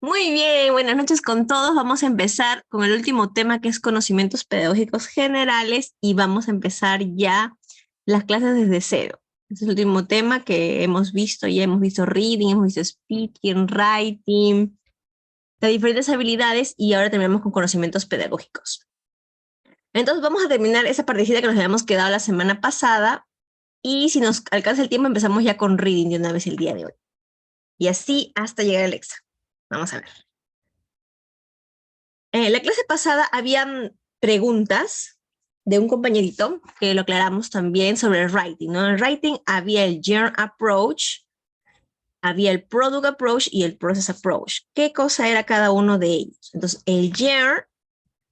Muy bien, buenas noches con todos. Vamos a empezar con el último tema que es conocimientos pedagógicos generales y vamos a empezar ya las clases desde cero. Este es el último tema que hemos visto, ya hemos visto reading, hemos visto speaking, writing, las diferentes habilidades y ahora terminamos con conocimientos pedagógicos. Entonces vamos a terminar esa partecita que nos habíamos quedado la semana pasada y si nos alcanza el tiempo empezamos ya con reading de una vez el día de hoy. Y así hasta llegar al examen. Vamos a ver. La clase pasada habían preguntas de un compañerito que lo aclaramos también sobre el writing, ¿no? En el writing había el Yearn Approach, había el Product Approach y el Process Approach. ¿Qué cosa era cada uno de ellos? Entonces, el Yearn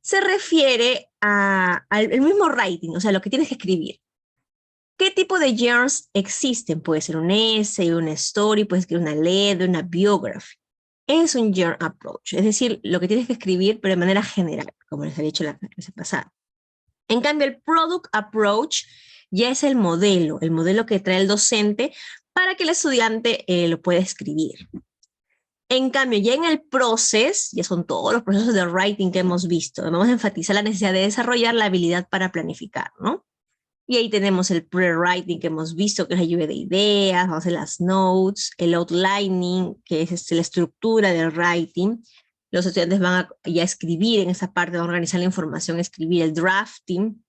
se refiere al mismo writing, o sea, lo que tienes que escribir. ¿Qué tipo de yearns existen? Puede ser un essay, una story, puede ser una letter, una biography. Es un yearn approach, es decir, lo que tienes que escribir, pero de manera general, como les había dicho la clase pasada. En cambio, el product approach ya es el modelo que trae el docente para que el estudiante lo pueda escribir. En cambio, ya en el process, ya son todos los procesos de writing que hemos visto, vamos a enfatizar la necesidad de desarrollar la habilidad para planificar, ¿no? Y ahí tenemos el pre-writing que hemos visto, que es la lluvia de ideas, vamos a hacer las notes, el outlining, que es la estructura del writing. Los estudiantes van a ya escribir en esa parte, van a organizar la información, escribir el drafting,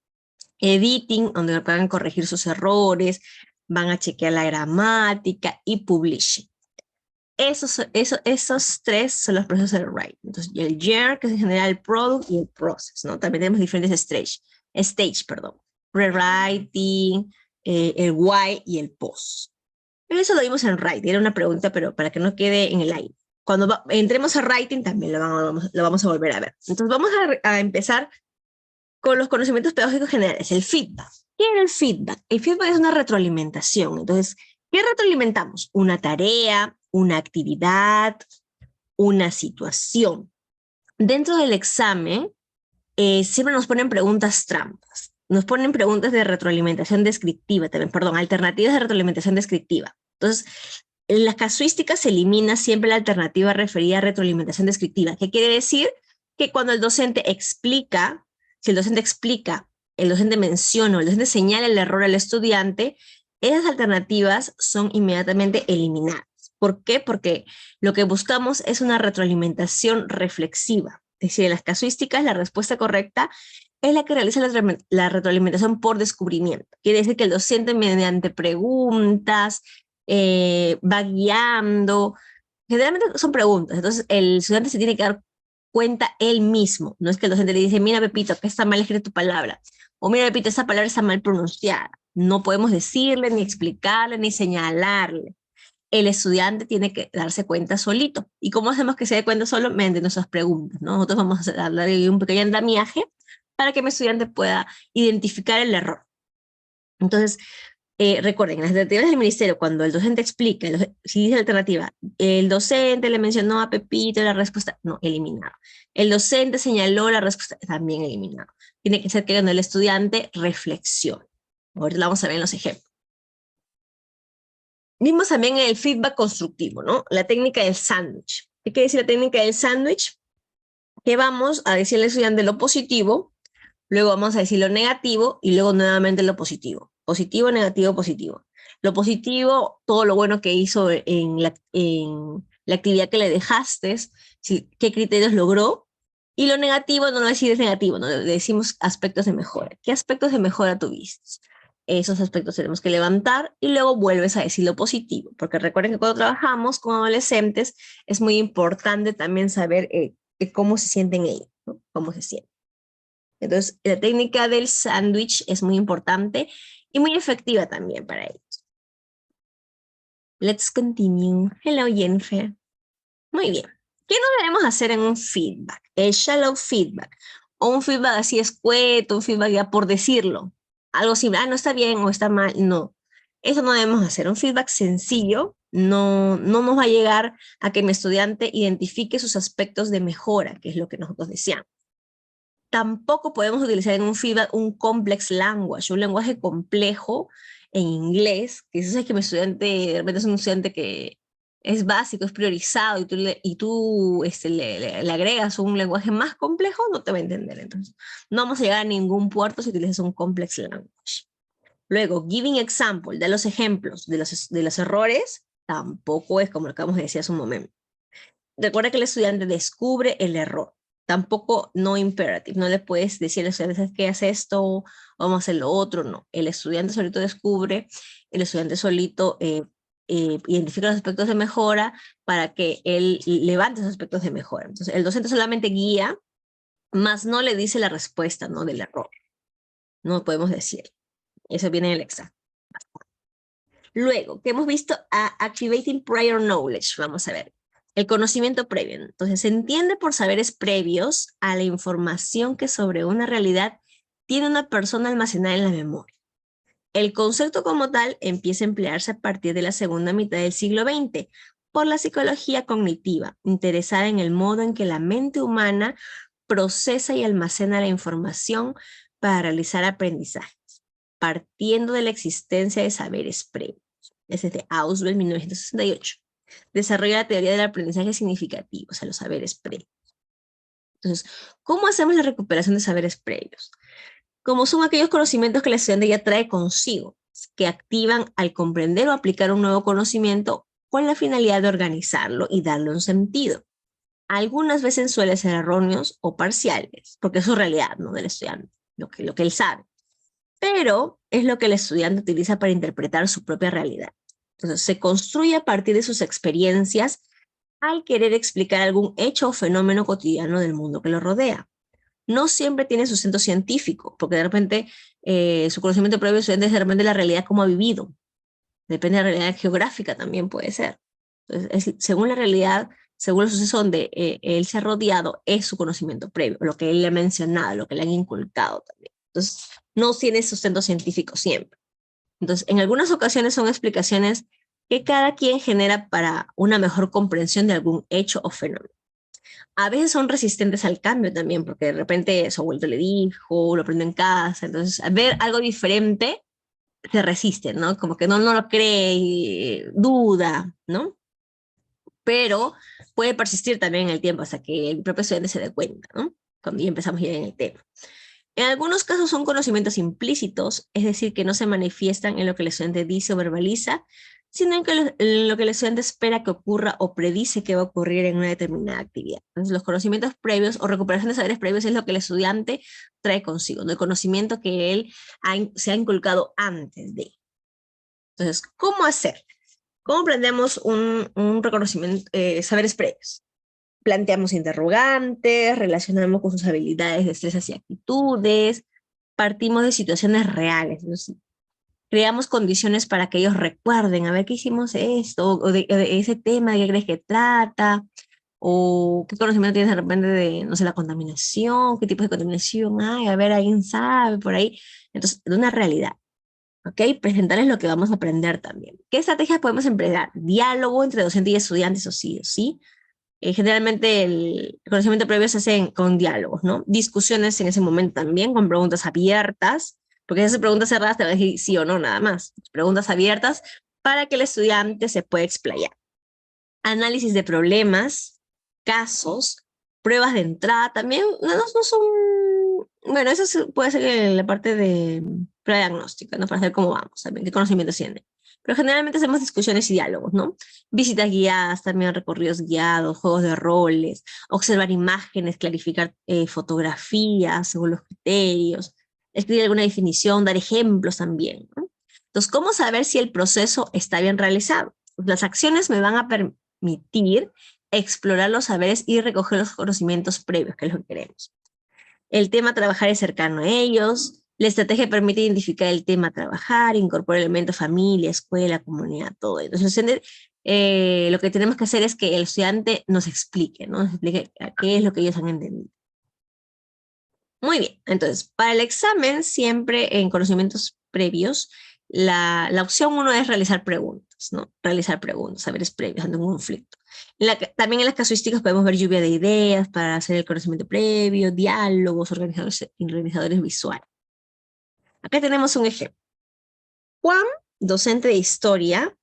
editing, donde van a corregir sus errores, van a chequear la gramática y publishing. Esos tres son los procesos del writing. Entonces, el year, que es en general el product, y el process, ¿no? También tenemos diferentes stage, perdón. Rewriting, el why y el post. Eso lo vimos en writing, era una pregunta, pero para que no quede en el aire. Cuando entremos a writing también lo vamos a volver a ver. Entonces vamos a empezar con los conocimientos pedagógicos generales, el feedback. ¿Qué es el feedback? El feedback es una retroalimentación. Entonces, ¿qué retroalimentamos? Una tarea, una actividad, una situación. Dentro del examen, siempre nos ponen preguntas trampas. Nos ponen preguntas de retroalimentación descriptiva también, perdón, alternativas de retroalimentación descriptiva. Entonces, en las casuísticas se elimina siempre la alternativa referida a retroalimentación descriptiva. ¿Qué quiere decir? Que cuando el docente explica, si el docente explica, el docente menciona o el docente señala el error al estudiante, esas alternativas son inmediatamente eliminadas. ¿Por qué? Porque lo que buscamos es una retroalimentación reflexiva. Es decir, en las casuísticas la respuesta correcta es la que realiza la retroalimentación por descubrimiento. Quiere decir que el docente mediante preguntas va guiando. Generalmente son preguntas, entonces el estudiante se tiene que dar cuenta él mismo. No es que el docente le dice, mira Pepito, que está mal escrita tu palabra. O mira Pepito, esta palabra está mal pronunciada. No podemos decirle, ni explicarle, ni señalarle. El estudiante tiene que darse cuenta solito. ¿Y cómo hacemos que se dé cuenta solo? Mediante nuestras preguntas, ¿no? Nosotros vamos a darle un pequeño andamiaje para que mi estudiante pueda identificar el error. Entonces, recuerden, las alternativas del ministerio, cuando el docente explica, si dice alternativa, el docente le mencionó a Pepito la respuesta, no, eliminado. El docente señaló la respuesta, también eliminado. Tiene que ser que cuando el estudiante reflexione. Ahorita lo vamos a ver en los ejemplos. Vimos también el feedback constructivo, ¿no? La técnica del sándwich. ¿Qué quiere decir la técnica del sándwich? Que vamos a decirle al estudiante lo positivo, luego vamos a decir lo negativo y luego nuevamente lo positivo. Positivo, negativo, positivo. Lo positivo, todo lo bueno que hizo en la actividad que le dejaste, qué criterios logró. Y lo negativo no lo decimos negativo, no le decimos aspectos de mejora. ¿Qué aspectos de mejora tuviste? Esos aspectos tenemos que levantar y luego vuelves a decir lo positivo, porque recuerden que cuando trabajamos con adolescentes es muy importante también saber cómo se sienten ellos, ¿no? Cómo se sienten. Entonces, la técnica del sándwich es muy importante y muy efectiva también para ellos. Let's continue. Hello, Jennifer. Muy bien. ¿Qué no debemos hacer en un feedback? El shallow feedback. O un feedback así escueto, un feedback ya por decirlo. Algo simple, no está bien o está mal. No. Eso no debemos hacer. Un feedback sencillo no nos va a llegar a que mi estudiante identifique sus aspectos de mejora, que es lo que nosotros deseamos. Tampoco podemos utilizar en un feedback un complex language, un lenguaje complejo en inglés, que eso es que mi estudiante, de repente es un estudiante que es básico, es priorizado, y tú le agregas un lenguaje más complejo, no te va a entender. Entonces, no vamos a llegar a ningún puerto si utilizas un complex language. Luego, giving example, da los ejemplos de los errores, tampoco es como lo que acabamos de decir hace un momento. Recuerda que el estudiante descubre el error, tampoco no imperative, no le puedes decir al estudiante que hace esto, vamos a hacer lo otro, no. El estudiante solito descubre, el estudiante solito identifica los aspectos de mejora para que él levante esos aspectos de mejora. Entonces, el docente solamente guía, más no le dice la respuesta, ¿no? Del error. No podemos decir. Eso viene en el examen. Luego, que hemos visto activating prior knowledge. Vamos a ver. El conocimiento previo. Entonces, se entiende por saberes previos a la información que sobre una realidad tiene una persona almacenada en la memoria. El concepto como tal empieza a emplearse a partir de la segunda mitad del siglo XX por la psicología cognitiva, interesada en el modo en que la mente humana procesa y almacena la información para realizar aprendizajes, partiendo de la existencia de saberes previos. Es de Ausubel, 1968. Desarrolla la teoría del aprendizaje significativo, o sea, los saberes previos. Entonces, ¿cómo hacemos la recuperación de saberes previos? Como son aquellos conocimientos que el estudiante ya trae consigo, que activan al comprender o aplicar un nuevo conocimiento con la finalidad de organizarlo y darle un sentido. Algunas veces suelen ser erróneos o parciales, porque es su realidad, ¿no? Del estudiante, lo que él sabe. Pero es lo que el estudiante utiliza para interpretar su propia realidad. Entonces, se construye a partir de sus experiencias al querer explicar algún hecho o fenómeno cotidiano del mundo que lo rodea. No siempre tiene sustento científico, porque de repente su conocimiento previo es de repente la realidad como ha vivido. Depende de la realidad geográfica también puede ser. Entonces, según la realidad, según el suceso donde él se ha rodeado, es su conocimiento previo, lo que él le ha mencionado, lo que le han inculcado también. Entonces, no tiene sustento científico siempre. Entonces, en algunas ocasiones son explicaciones que cada quien genera para una mejor comprensión de algún hecho o fenómeno. A veces son resistentes al cambio también, porque de repente su abuelo le dijo, lo aprendió en casa, entonces al ver algo diferente se resiste, ¿no? Como que no lo cree, duda, ¿no? Pero puede persistir también en el tiempo hasta que el propio estudiante se dé cuenta, ¿no? Cuando ya empezamos ya en el tema. En algunos casos son conocimientos implícitos, es decir, que no se manifiestan en lo que el estudiante dice o verbaliza, sino en lo que el estudiante espera que ocurra o predice que va a ocurrir en una determinada actividad. Entonces, los conocimientos previos o recuperación de saberes previos es lo que el estudiante trae consigo, ¿no? El conocimiento que él se ha inculcado antes de. Entonces, ¿cómo hacer? ¿Cómo aprendemos un reconocimiento, saberes previos? Planteamos interrogantes, relacionamos con sus habilidades, destrezas y actitudes, partimos de situaciones reales, ¿no? Creamos condiciones para que ellos recuerden, a ver qué hicimos esto, o de ese tema, de qué crees que trata, o qué conocimiento tienes de repente de, no sé, la contaminación, qué tipo de contaminación hay, a ver, alguien sabe por ahí. Entonces, de una realidad, ¿ok? Presentarles lo que vamos a aprender también. ¿Qué estrategias podemos emplear? Diálogo entre docente y estudiante, eso sí, ¿sí? Generalmente el conocimiento previo se hace con diálogos, ¿no? Discusiones en ese momento también, con preguntas abiertas, porque si haces preguntas cerradas te va a decir sí o no, nada más. Preguntas abiertas para que el estudiante se pueda explayar. Análisis de problemas, casos, pruebas de entrada, también no son, bueno, eso puede ser en la parte de prueba diagnóstica, ¿no? Para saber cómo vamos, también, qué conocimientos tiene. Pero generalmente hacemos discusiones y diálogos, ¿no? Visitas guiadas, también recorridos guiados, juegos de roles, observar imágenes, clarificar fotografías según los criterios, escribir alguna definición, dar ejemplos también, ¿no? Entonces, ¿cómo saber si el proceso está bien realizado? Pues las acciones me van a permitir explorar los saberes y recoger los conocimientos previos, que es lo que queremos. El tema a trabajar es cercano a ellos. La estrategia permite identificar el tema a trabajar, incorporar elementos familia, escuela, comunidad, todo. Entonces, lo que tenemos que hacer es que el estudiante nos explique, ¿no? Nos explique qué es lo que ellos han entendido. Muy bien, entonces, para el examen, siempre en conocimientos previos, la opción 1 es realizar preguntas, ¿no? Realizar preguntas, saberes previos ante un conflicto. También en las casuísticas podemos ver lluvia de ideas para hacer el conocimiento previo, diálogos, organizadores visuales. Acá tenemos un ejemplo. Juan, docente de historia,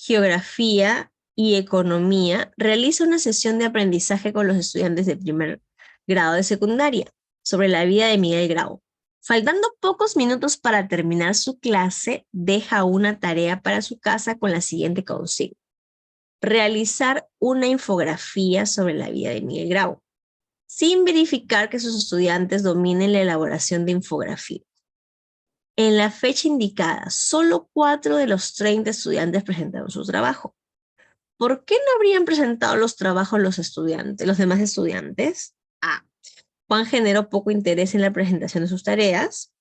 geografía y economía, realiza una sesión de aprendizaje con los estudiantes de primer grado de secundaria sobre la vida de Miguel Grau. Faltando pocos minutos para terminar su clase, deja una tarea para su casa con la siguiente consigna: realizar una infografía sobre la vida de Miguel Grau, sin verificar que sus estudiantes dominen la elaboración de infografía. En la fecha indicada, solo 4 de los 30 estudiantes presentaron su trabajo. ¿Por qué no habrían presentado los trabajos los demás estudiantes? A. Juan generó poco interés en la presentación de sus tareas.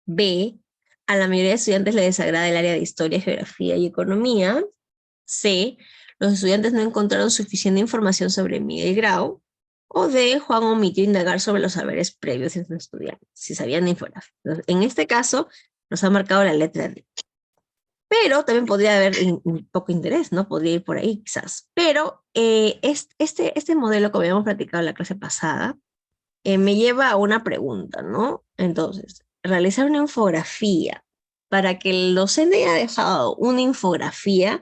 B. A la mayoría de estudiantes le desagrada el área de historia, geografía y economía. C. Los estudiantes no encontraron suficiente información sobre Miguel Grau. O D. Juan omitió indagar sobre los saberes previos de sus estudiantes, si sabían de infografía. En este caso, nos ha marcado la letra D. Pero también podría haber poco interés, ¿no? Podría ir por ahí quizás. Pero este modelo, como habíamos platicado en la clase pasada, me lleva a una pregunta, ¿no? Entonces, realizar una infografía. Para que el docente haya dejado una infografía,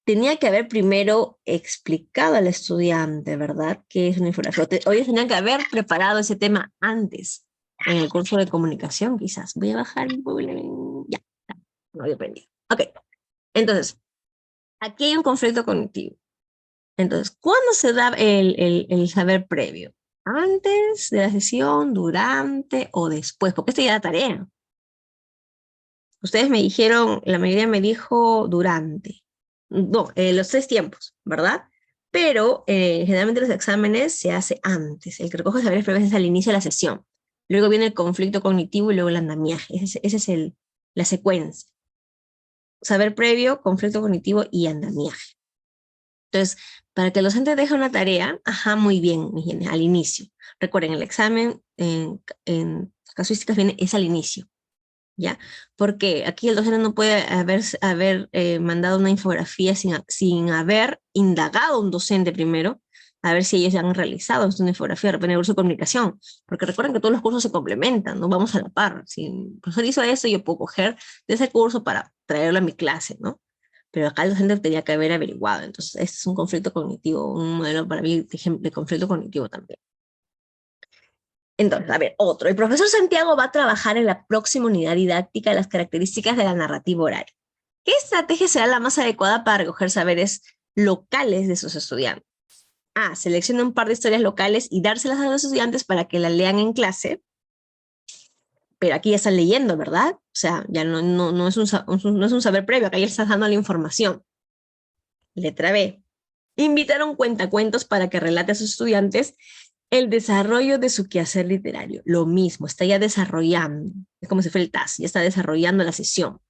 tenía que haber primero explicado al estudiante, ¿verdad? ¿Qué es una infografía? Ellos tenían que haber preparado ese tema antes, en el curso de comunicación, quizás. Voy a bajar el volumen. Ya, no había aprendido. Ok, entonces, aquí hay un conflicto cognitivo. Entonces, ¿cuándo se da el saber previo? ¿Antes de la sesión, durante o después? Porque esta ya es la tarea. Ustedes me dijeron, la mayoría me dijo durante. No, los 3 tiempos, ¿verdad? Pero generalmente los exámenes se hace antes. El que recoge saberes previos es al inicio de la sesión. Luego viene el conflicto cognitivo y luego el andamiaje. Esa es la secuencia. Saber previo, conflicto cognitivo y andamiaje. Entonces, para que el docente deje una tarea, muy bien, al inicio. Recuerden, el examen en casuísticas es al inicio, ¿ya? Porque aquí el docente no puede haber mandado una infografía sin haber indagado a un docente primero, a ver si ellos ya han realizado una infografía, de repente el curso de comunicación, porque recuerden que todos los cursos se complementan, no vamos a la par. Si el profesor hizo eso, yo puedo coger de ese curso para traerlo a mi clase, ¿no? Pero acá el docente tenía que haber averiguado. Entonces, este es un conflicto cognitivo, un modelo para mí de conflicto cognitivo también. Entonces, a ver, otro. El profesor Santiago va a trabajar en la próxima unidad didáctica de las características de la narrativa oral. ¿Qué estrategia será la más adecuada para recoger saberes locales de sus estudiantes? A. Selecciona un par de historias locales y dárselas a los estudiantes para que las lean en clase. Pero aquí ya están leyendo, ¿verdad? O sea, ya no es un saber previo, acá ya estás dando la información. Letra B. Invitar a un cuentacuentos para que relate a sus estudiantes el desarrollo de su quehacer literario. Lo mismo, está ya desarrollando. Es como si fuera el TAS, ya está desarrollando la sesión.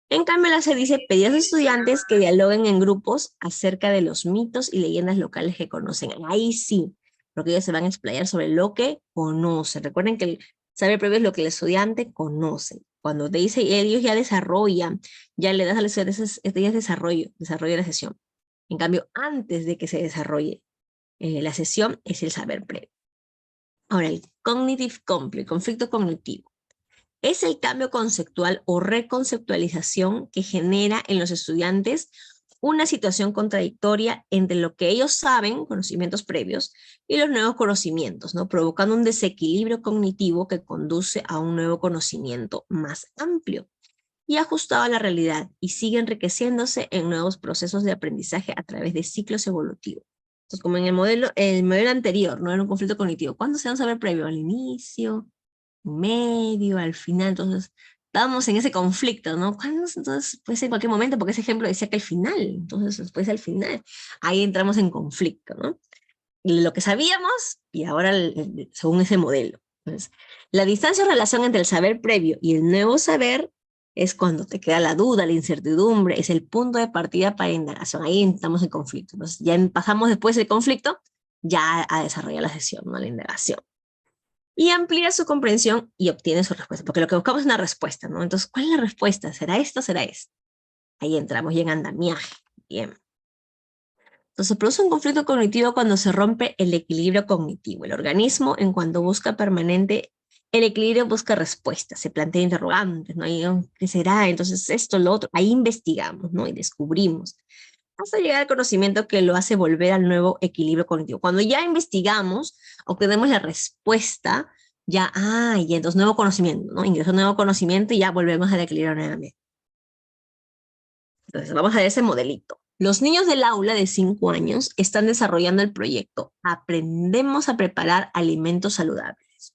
En cambio, la C dice pedir a sus estudiantes que dialoguen en grupos acerca de los mitos y leyendas locales que conocen. Ahí sí, porque ellos se van a explayar sobre lo que conocen. Recuerden que el saber previo es lo que el estudiante conoce. Cuando te dice ellos ya desarrollan, ya le das al estudiante, este ya es desarrollo la sesión. En cambio, antes de que se desarrolle la sesión, es el saber previo. Ahora, el cognitive conflict, conflicto cognitivo, es el cambio conceptual o reconceptualización que genera en los estudiantes una situación contradictoria entre lo que ellos saben, conocimientos previos, y los nuevos conocimientos, ¿no? Provocando un desequilibrio cognitivo que conduce a un nuevo conocimiento más amplio y ajustado a la realidad, y sigue enriqueciéndose en nuevos procesos de aprendizaje a través de ciclos evolutivos. Entonces, como en el modelo anterior, no era un conflicto cognitivo. ¿Cuándo se va a saber previo? Al inicio, medio, al final. Entonces, estábamos en ese conflicto, ¿no? ¿Cuándo? Entonces, puede ser en cualquier momento, porque ese ejemplo decía que al final. Entonces, después al final. Ahí entramos en conflicto, ¿no? Y lo que sabíamos, y ahora según ese modelo. Entonces, la distancia o relación entre el saber previo y el nuevo saber es cuando te queda la duda, la incertidumbre, es el punto de partida para indagación. Ahí estamos en conflicto. Entonces, ya pasamos después del conflicto, ya a desarrollar la sesión, ¿no? La indagación. Y amplía su comprensión y obtiene su respuesta, porque lo que buscamos es una respuesta, ¿no? Entonces, ¿cuál es la respuesta? ¿Será esto o será esto? Ahí entramos ya en andamiaje. Bien. Entonces, se produce un conflicto cognitivo cuando se rompe el equilibrio cognitivo. El organismo, en cuanto busca El equilibrio busca respuestas, se plantea interrogantes, ¿no? ¿Qué será? Entonces esto, lo otro, ahí investigamos, ¿no? Y descubrimos, hasta llegar al conocimiento que lo hace volver al nuevo equilibrio cognitivo. Cuando ya investigamos, obtenemos la respuesta, ya, y entonces nuevo conocimiento, ¿no? Ingreso nuevo conocimiento y ya volvemos al equilibrio nuevamente. Entonces, vamos a ver ese modelito. Los niños del aula de 5 años están desarrollando el proyecto Aprendemos a preparar alimentos saludables.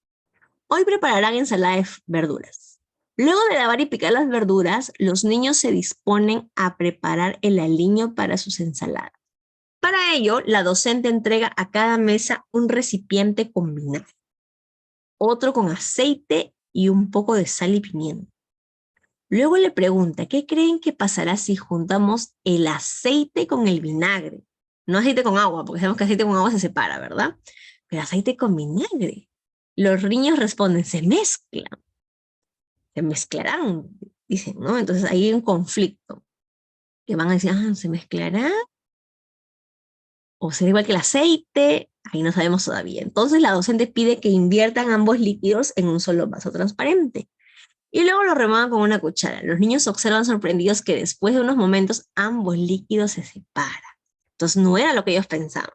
Hoy prepararán ensalada de verduras. Luego de lavar y picar las verduras, los niños se disponen a preparar el aliño para sus ensaladas. Para ello, la docente entrega a cada mesa un recipiente con vinagre, otro con aceite y un poco de sal y pimienta. Luego le pregunta, ¿qué creen que pasará si juntamos el aceite con el vinagre? No aceite con agua, porque sabemos que aceite con agua se separa, ¿verdad? Pero aceite con vinagre. Los niños responden, se mezclan. Se mezclarán, dicen, ¿no? Entonces ahí hay un conflicto. Que van a decir, ¿se mezclará? ¿O será igual que el aceite? Ahí no sabemos todavía. Entonces la docente pide que inviertan ambos líquidos en un solo vaso transparente. Y luego lo remuevan con una cuchara. Los niños observan sorprendidos que después de unos momentos ambos líquidos se separan. Entonces no era lo que ellos pensaban.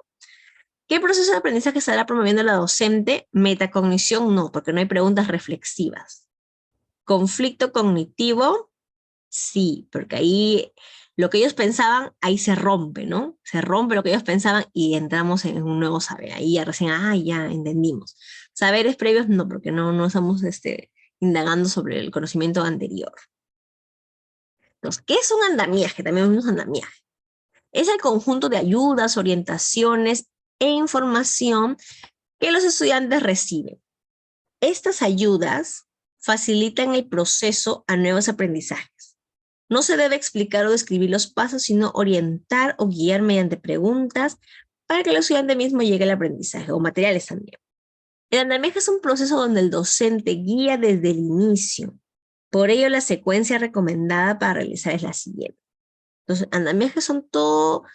¿Qué proceso de aprendizaje estará promoviendo la docente? Metacognición no, porque no hay preguntas reflexivas. Conflicto cognitivo, sí, porque ahí lo que ellos pensaban, ahí se rompe, ¿no? Se rompe lo que ellos pensaban y entramos en un nuevo saber. Ahí ya recién, ya entendimos. Saberes previos no, porque no estamos indagando sobre el conocimiento anterior. Entonces, ¿qué es un andamiaje? También vemos andamiaje. Es el conjunto de ayudas, orientaciones e información que los estudiantes reciben. Estas ayudas facilitan el proceso a nuevos aprendizajes. No se debe explicar o describir los pasos, sino orientar o guiar mediante preguntas para que el estudiante mismo llegue al aprendizaje, o materiales también. El andamiaje es un proceso donde el docente guía desde el inicio. Por ello, la secuencia recomendada para realizar es la siguiente. Entonces, andamiajes son todo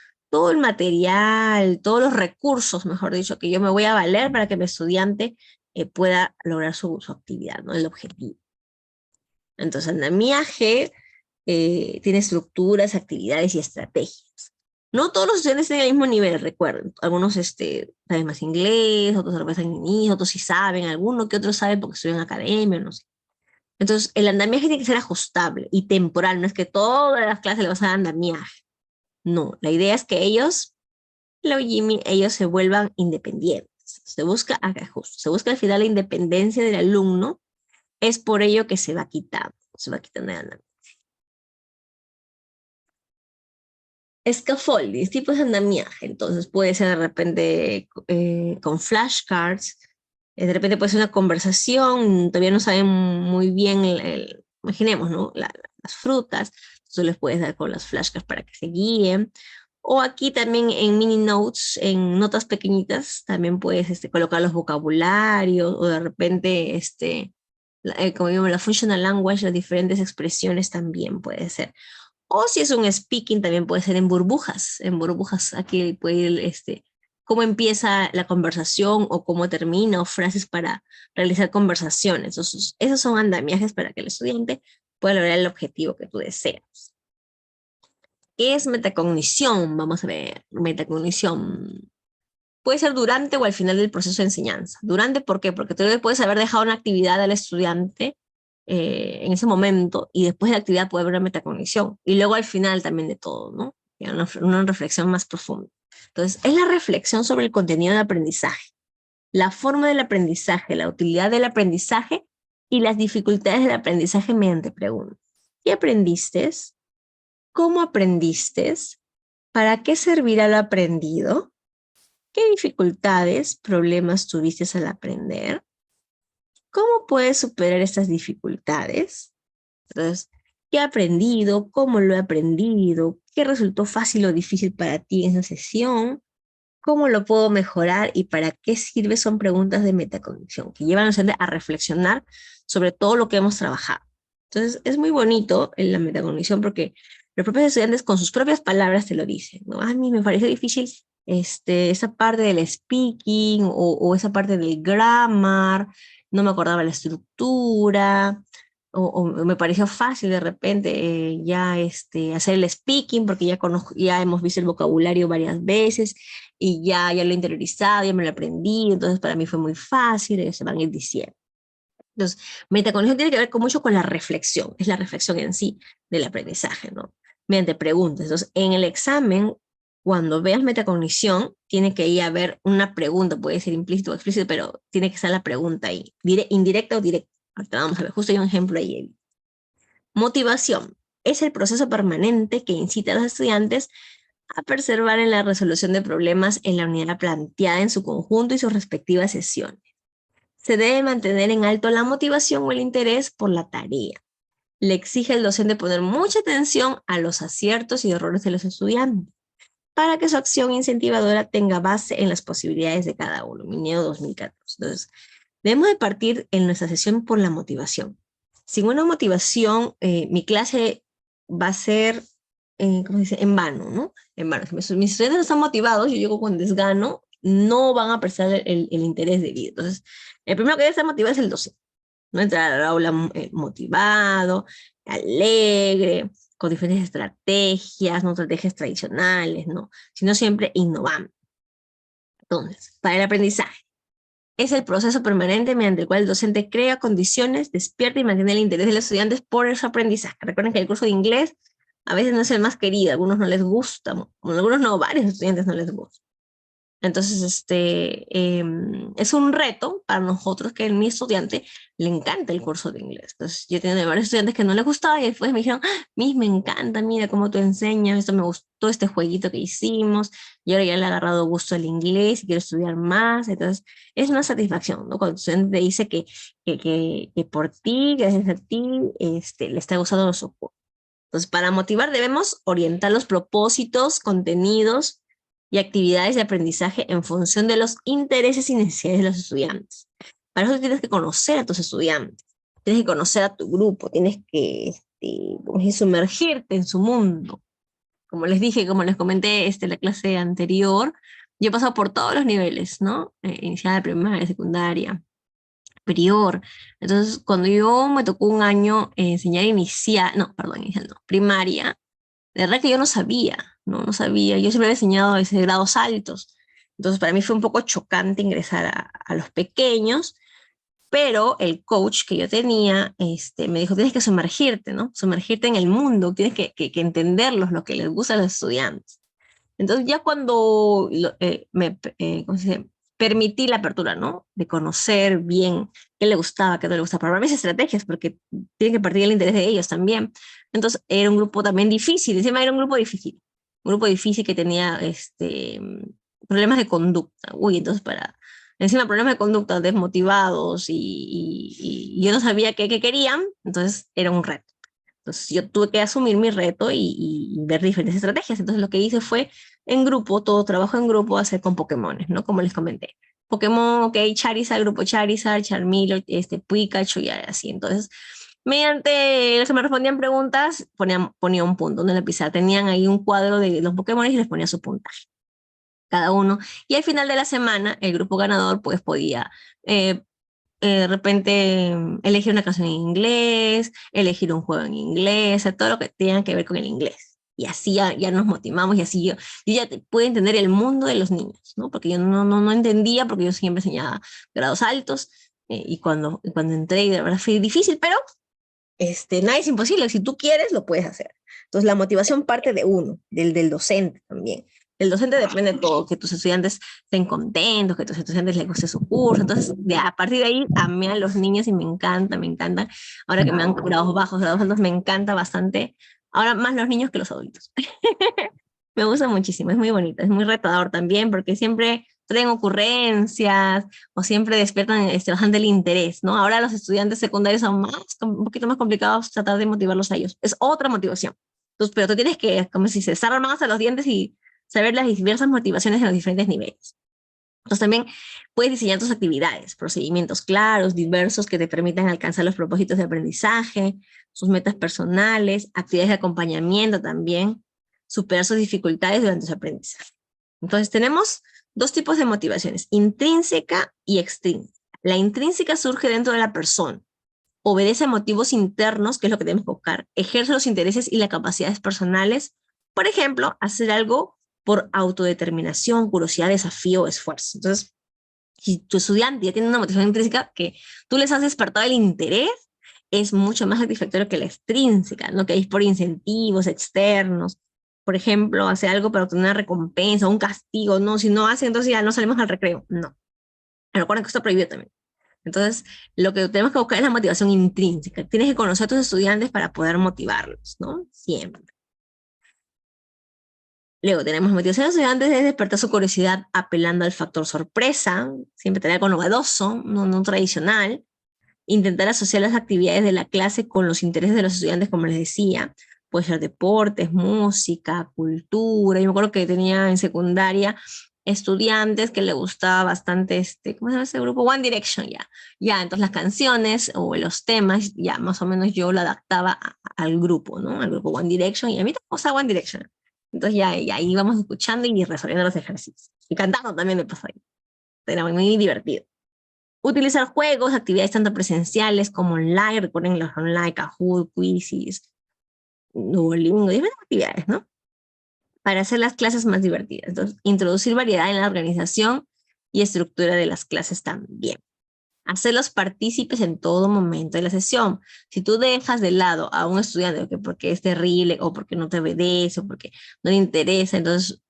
el material, todos los recursos, mejor dicho, que yo me voy a valer para que mi estudiante pueda lograr su actividad, ¿no? El objetivo. Entonces, andamiaje tiene estructuras, actividades y estrategias. No todos los estudiantes tienen el mismo nivel, recuerden. Algunos saben más inglés, otros saben más inglés, otros sí saben, algunos que otros saben porque estudian en academia, no sé. Entonces, el andamiaje tiene que ser ajustable y temporal. No es que todas las clases le vas a dar andamiaje. No, la idea es que ellos se vuelvan independientes. Se busca ajuste, se busca al final la independencia del alumno. Es por ello que se va quitando el andamiaje. Scaffolding, tipos de andamiaje. Entonces puede ser de repente con flashcards, de repente puede ser una conversación, todavía no saben muy bien, imaginemos, ¿no? Las frutas, entonces les puedes dar con las flashcards para que se guíen. O aquí también en mini notes, en notas pequeñitas, también puedes colocar los vocabularios o de repente, como digo, la functional language, las diferentes expresiones también puede ser. O si es un speaking, también puede ser en burbujas. En burbujas, aquí puede ir cómo empieza la conversación o cómo termina, o frases para realizar conversaciones. Entonces, esos son andamiajes para que el estudiante pueda lograr el objetivo que tú deseas. ¿Qué es metacognición? Vamos a ver, metacognición. Puede ser durante o al final del proceso de enseñanza. Durante, ¿por qué? Porque tú puedes haber dejado una actividad al estudiante en ese momento y después de la actividad puede haber una metacognición. Y luego al final también de todo, ¿no? Una reflexión más profunda. Entonces, es la reflexión sobre el contenido del aprendizaje, la forma del aprendizaje, la utilidad del aprendizaje y las dificultades del aprendizaje mediante preguntas. ¿Qué aprendiste? ¿Cómo aprendiste? ¿Para qué servirá lo aprendido? ¿Qué dificultades, problemas tuviste al aprender? ¿Cómo puedes superar estas dificultades? Entonces, ¿qué he aprendido? ¿Cómo lo he aprendido? ¿Qué resultó fácil o difícil para ti en esa sesión? ¿Cómo lo puedo mejorar y para qué sirve? Son preguntas de metacognición que llevan a reflexionar sobre todo lo que hemos trabajado. Entonces, es muy bonito en la metacognición porque los propios estudiantes con sus propias palabras te lo dicen, ¿no? A mí me parece difícil esa parte del speaking o esa parte del grammar, no me acordaba la estructura, o me pareció fácil de repente ya hacer el speaking, porque ya conozco, ya hemos visto el vocabulario varias veces, y ya lo he interiorizado, ya me lo aprendí, entonces para mí fue muy fácil, ellos se van a ir diciendo. Entonces, metacognición tiene que ver con mucho con la reflexión, es la reflexión en sí del aprendizaje, ¿no? Mediante preguntas. Entonces, en el examen, cuando veas metacognición, tiene que ir a haber una pregunta, puede ser implícito o explícito, pero tiene que estar la pregunta ahí, indirecta o directa. Ahorita vamos a ver, justo hay un ejemplo ahí. Motivación es el proceso permanente que incita a los estudiantes a perseverar en la resolución de problemas en la unidad planteada en su conjunto y sus respectivas sesiones. Se debe mantener en alto la motivación o el interés por la tarea. Le exige al docente poner mucha atención a los aciertos y errores de los estudiantes para que su acción incentivadora tenga base en las posibilidades de cada uno. Mineo 2014. Entonces, debemos de partir en nuestra sesión por la motivación. Sin una motivación, mi clase va a ser, ¿cómo se dice? En vano, ¿no? En vano. Si mis estudiantes no están motivados, yo llego con desgano, no van a prestar el interés debido. Entonces, el primero que debe estar motivado es el docente. No entrar al aula motivado, alegre, con diferentes estrategias, no estrategias tradicionales, no, sino siempre innovando. Entonces, para el aprendizaje, es el proceso permanente mediante el cual el docente crea condiciones, despierta y mantiene el interés de los estudiantes por su aprendizaje. Recuerden que el curso de inglés a veces no es el más querido, a algunos no les gusta, a algunos no, varios estudiantes no les gusta. Entonces, es un reto para nosotros que a mi estudiante le encanta el curso de inglés. Entonces, yo tenía varios estudiantes que no les gustaba y después me dijeron, Miss, me encanta, mira cómo tú enseñas, esto me gustó, este jueguito que hicimos, y ahora ya le he agarrado gusto al inglés y quiero estudiar más. Entonces, es una satisfacción, ¿no? Cuando el estudiante te dice que por ti, gracias a ti, le está gustando su curso. Entonces, para motivar debemos orientar los propósitos, contenidos y actividades de aprendizaje en función de los intereses y necesidades de los estudiantes. Para eso tienes que conocer a tus estudiantes, tienes que conocer a tu grupo, tienes que sumergirte en su mundo. Como les dije, como les comenté en la clase anterior, yo he pasado por todos los niveles, ¿no? Inicial, primaria, secundaria, superior. Entonces, cuando yo me tocó un año enseñar inicial, no, perdón, inicial no, primaria, de verdad que yo no sabía, no sabía. Yo siempre había enseñado ese grados altos. Entonces, para mí fue un poco chocante ingresar a los pequeños, pero el coach que yo tenía me dijo, tienes que sumergirte, ¿no? Sumergirte en el mundo, tienes que entenderlos, lo que les gusta a los estudiantes. Entonces, ya cuando ¿cómo se dice? Permití la apertura, ¿no? De conocer bien qué le gustaba, qué no le gustaba, probar mis estrategias, porque tiene que partir el interés de ellos también. Entonces, era un grupo también difícil, encima era un grupo difícil que tenía problemas de conducta. Uy, entonces encima problemas de conducta, desmotivados, y yo no sabía qué querían, entonces era un reto. Entonces yo tuve que asumir mi reto y ver diferentes estrategias. Entonces lo que hice fue en grupo, todo trabajo en grupo, hacer con Pokémones, ¿no? Como les comenté. Pokémon, ok, Charizard, grupo Charizard, Charmeleon, Pikachu y así. Entonces, mediante los que me respondían preguntas, ponía un punto en la pizarra. Tenían ahí un cuadro de los Pokémon y les ponía su puntaje, cada uno. Y al final de la semana, el grupo ganador pues podía de repente elegir una canción en inglés, elegir un juego en inglés, o sea, todo lo que tenga que ver con el inglés. Y así ya nos motivamos y así yo ya pude entender el mundo de los niños, ¿no? Porque yo no entendía, porque yo siempre enseñaba grados altos, y cuando entré, de verdad fue difícil, pero nada es imposible. Si tú quieres, lo puedes hacer. Entonces, la motivación parte de uno, del docente también. Del docente depende de todo, que tus estudiantes estén contentos, que a tus estudiantes les guste su curso. Entonces, a partir de ahí, amé a los niños y me encanta, me encanta. Ahora que me dan grados bajos, grados altos, me encanta bastante. Ahora más los niños que los adultos. Me gusta muchísimo, es muy bonito, es muy retador también, porque siempre traen ocurrencias o siempre despiertan bastante el interés, ¿no? Ahora los estudiantes secundarios son un poquito más complicados tratar de motivarlos a ellos. Es otra motivación. Entonces, pero tú tienes que, como si se cerrar más a los dientes y saber las diversas motivaciones en los diferentes niveles. Entonces también puedes diseñar tus actividades, procedimientos claros, diversos, que te permitan alcanzar los propósitos de aprendizaje, sus metas personales, actividades de acompañamiento también, superar sus dificultades durante su aprendizaje. Entonces tenemos dos tipos de motivaciones, intrínseca y extrínseca. La intrínseca surge dentro de la persona, obedece a motivos internos, que es lo que tenemos que buscar, ejerce los intereses y las capacidades personales, por ejemplo, hacer algo por autodeterminación, curiosidad, desafío o esfuerzo. Entonces, si tu estudiante ya tiene una motivación intrínseca que tú les has despertado el interés, es mucho más satisfactorio que la extrínseca, ¿no? Que es por incentivos externos. Por ejemplo, hace algo para obtener una recompensa, un castigo, no, si no hace, entonces ya no salimos al recreo. No. Recuerden que esto está prohibido también. Entonces, lo que tenemos que buscar es la motivación intrínseca. Tienes que conocer a tus estudiantes para poder motivarlos, ¿no? Siempre. Luego tenemos motivación de los estudiantes es despertar su curiosidad apelando al factor sorpresa, siempre tener algo novedoso, no tradicional, intentar asociar las actividades de la clase con los intereses de los estudiantes, como les decía, puede ser deportes, música, cultura. Yo me acuerdo que tenía en secundaria estudiantes que le gustaba bastante ¿cómo se llama ese grupo? One Direction, ya, entonces las canciones o los temas, ya más o menos yo lo adaptaba al grupo, ¿no? Al grupo One Direction, y a mí también me gustaba One Direction. Entonces ya ahí íbamos escuchando y resolviendo los ejercicios. Y cantando también me pasó ahí. Era muy divertido. Utilizar juegos, actividades tanto presenciales como online, recuerden los online, Kahoot, Quizzes, Duolingo, diferentes actividades, ¿no? Para hacer las clases más divertidas. Entonces, introducir variedad en la organización y estructura de las clases también. Hacerlos partícipes en todo momento de la sesión. Si tú dejas de lado a un estudiante porque es terrible o porque no te obedece o porque no le interesa, entonces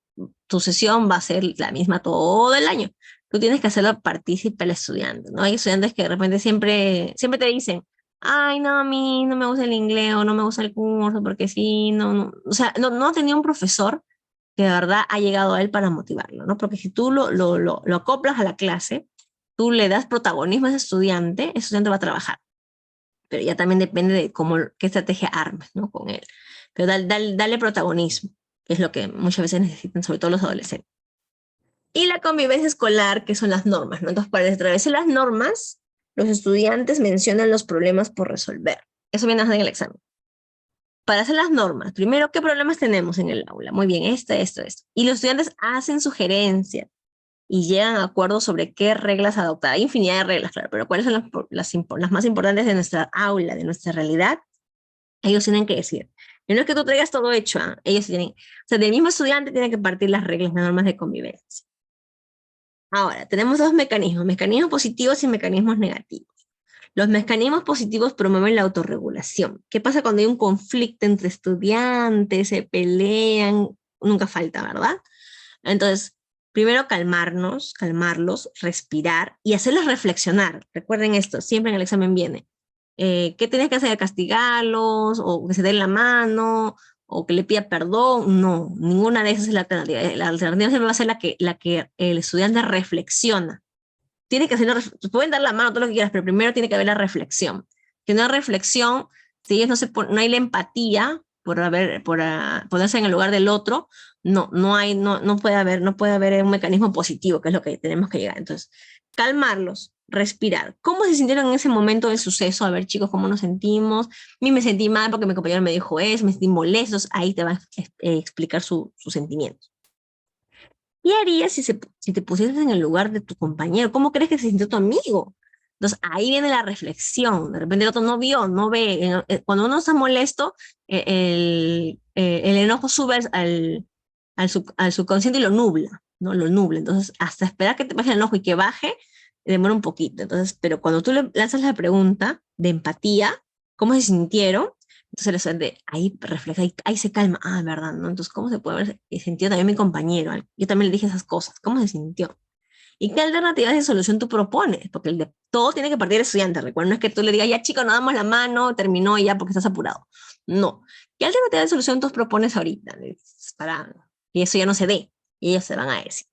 tu sesión va a ser la misma todo el año. Tú tienes que hacerlo partícipe al estudiante, ¿no? Hay estudiantes que de repente siempre te dicen, ay, no, a mí no me gusta el inglés o no me gusta el curso porque sí, no. O sea, no tenía un profesor que de verdad ha llegado a él para motivarlo, ¿no? Porque si tú lo acoplas a la clase, tú le das protagonismo a ese estudiante va a trabajar. Pero ya también depende de qué estrategia armes, ¿no? Con él. Pero dale protagonismo, que es lo que muchas veces necesitan, sobre todo los adolescentes. Y la convivencia escolar, que son las normas, ¿no? Entonces, para establecer las normas, los estudiantes mencionan los problemas por resolver. Eso viene a hacer en el examen. Para hacer las normas, primero, ¿qué problemas tenemos en el aula? Muy bien, esto. Y los estudiantes hacen sugerencias y llegan a acuerdos sobre qué reglas adoptar. Hay infinidad de reglas, claro, pero ¿cuáles son las más importantes de nuestra aula, de nuestra realidad? Ellos tienen que decir. Y no es que tú traigas todo hecho, ¿eh? Ellos tienen, o sea, del mismo estudiante tienen que partir las reglas, las normas de convivencia. Ahora, tenemos dos mecanismos positivos y mecanismos negativos. Los mecanismos positivos promueven la autorregulación. ¿Qué pasa cuando hay un conflicto entre estudiantes, se pelean? Nunca falta, ¿verdad? Entonces, primero calmarlos, respirar y hacerlos reflexionar. Recuerden esto, siempre en el examen viene. ¿Qué tienes que hacer? ¿Castigarlos? ¿O que se den la mano? ¿O que le pida perdón? No, ninguna de esas es la alternativa. La alternativa siempre va a ser la que el estudiante reflexiona. Tiene que hacer pueden dar la mano, todo lo que quieras, pero primero tiene que haber la reflexión. Que una reflexión, si ellos no hay la empatía por ponerse en el lugar del otro, no puede haber un mecanismo positivo, que es lo que tenemos que llegar. Entonces, calmarlos, respirar. ¿Cómo se sintieron en ese momento del suceso? A ver, chicos, ¿cómo nos sentimos? A mí me sentí mal porque mi compañero me dijo eso, me sentí molestos. Ahí te va a explicar sus sentimientos. ¿Qué harías si te pusieras en el lugar de tu compañero? ¿Cómo crees que se sintió tu amigo? Entonces ahí viene la reflexión. De repente el otro no ve. Cuando uno está molesto, el enojo sube al subconsciente y lo nubla, ¿no? Lo nubla. Entonces, hasta esperar que te baje el enojo y que baje, demora un poquito. Entonces, pero cuando tú le lanzas la pregunta de empatía, ¿cómo se sintieron? Entonces el estudiante ahí refleja, ahí se calma, verdad, ¿no? Entonces, ¿cómo se puede haber sentido también mi compañero? Yo también le dije esas cosas, ¿cómo se sintió? ¿Y qué alternativas de solución tú propones? Porque todo tiene que partir del estudiante, recuerda, no es que tú le digas, ya chicos, nos damos la mano, terminó y ya porque estás apurado. No. ¿Qué alternativa de solución tú propones ahorita? Para que eso ya no se dé, y ellos se van a decir.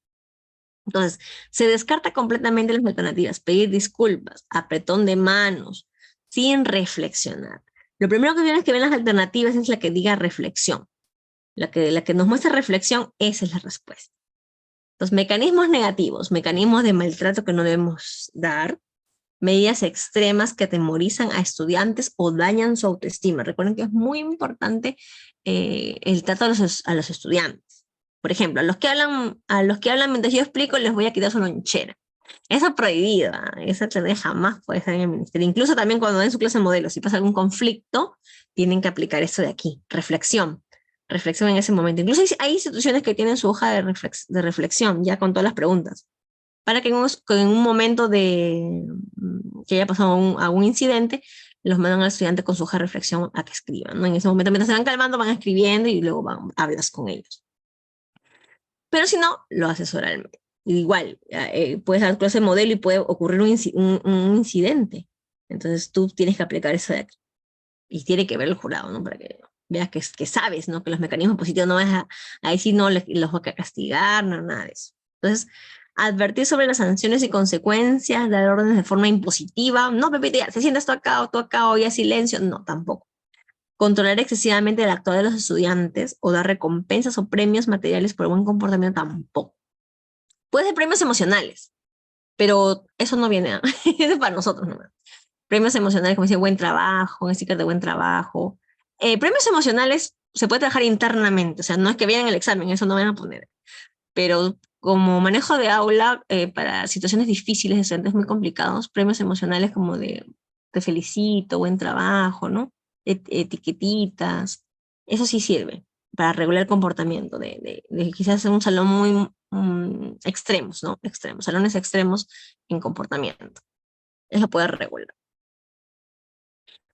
Entonces, se descarta completamente las alternativas, pedir disculpas, apretón de manos, sin reflexionar. Lo primero que tienes que ver las alternativas es la que diga reflexión. La que nos muestra reflexión, esa es la respuesta. Los mecanismos negativos, mecanismos de maltrato que no debemos dar, medidas extremas que atemorizan a estudiantes o dañan su autoestima. Recuerden que es muy importante el trato a los estudiantes. Por ejemplo, a los que hablan mientras yo explico, les voy a quitar su lonchera. Eso prohibido, ¿ah? Esa tarea jamás puede estar en el ministerio. Incluso también cuando den su clase de modelo, si pasa algún conflicto, tienen que aplicar esto de aquí, reflexión. Reflexión en ese momento. Incluso hay instituciones que tienen su hoja de reflexión, ya con todas las preguntas, para que en un momento que haya pasado algún incidente, los mandan al estudiante con su hoja de reflexión a que escriban, ¿no? En ese momento, mientras se van calmando, van escribiendo y luego hablas con ellos. Pero si no, lo haces oralmente. Igual, puedes dar clase de modelo y puede ocurrir un incidente. Entonces tú tienes que aplicar eso de aquí. Y tiene que ver el jurado, ¿no? Para que veas que sabes, ¿no? Que los mecanismos positivos no vas a decir, no, los voy a castigar, no, nada de eso. Entonces, advertir sobre las sanciones y consecuencias, dar órdenes de forma impositiva. No, Pepita, ya, se sienta esto acá o tú acá o ya silencio. No, tampoco. Controlar excesivamente el actuar de los estudiantes o dar recompensas o premios materiales por buen comportamiento tampoco. Puede ser premios emocionales, pero eso no viene a, eso es para nosotros nomás. Premios emocionales, como decía, buen trabajo, un sticker de buen trabajo. Premios emocionales se puede trabajar internamente, o sea, no es que vienen el examen, eso no van a poner. Pero como manejo de aula para situaciones difíciles, de estudiantes muy complicados, premios emocionales como de te felicito, buen trabajo, ¿no? Etiquetitas, eso sí sirve para regular el comportamiento de quizás en un salón muy extremos, ¿no? Extremos, salones extremos en comportamiento. Eso puede regular.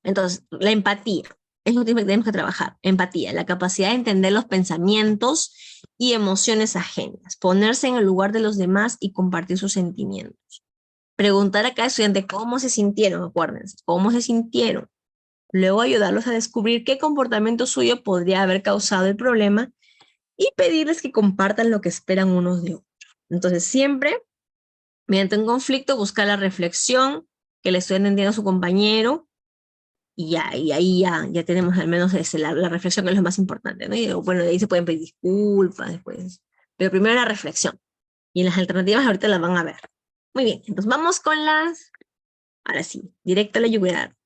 Entonces, la empatía es lo que tenemos que trabajar. Empatía, la capacidad de entender los pensamientos y emociones ajenas, ponerse en el lugar de los demás y compartir sus sentimientos. Preguntar a cada estudiante cómo se sintieron, acuérdense, cómo se sintieron. Luego ayudarlos a descubrir qué comportamiento suyo podría haber causado el problema y pedirles que compartan lo que esperan unos de otros. Entonces, siempre, mediante un conflicto, buscar la reflexión, que el estudiante entienda a su compañero, y ahí ya tenemos al menos la reflexión, que es lo más importante, ¿no? Y bueno, de ahí se pueden pedir disculpas después, pero primero la reflexión. Y en las alternativas ahorita las van a ver. Muy bien, entonces vamos con ahora sí, directo a la yugular.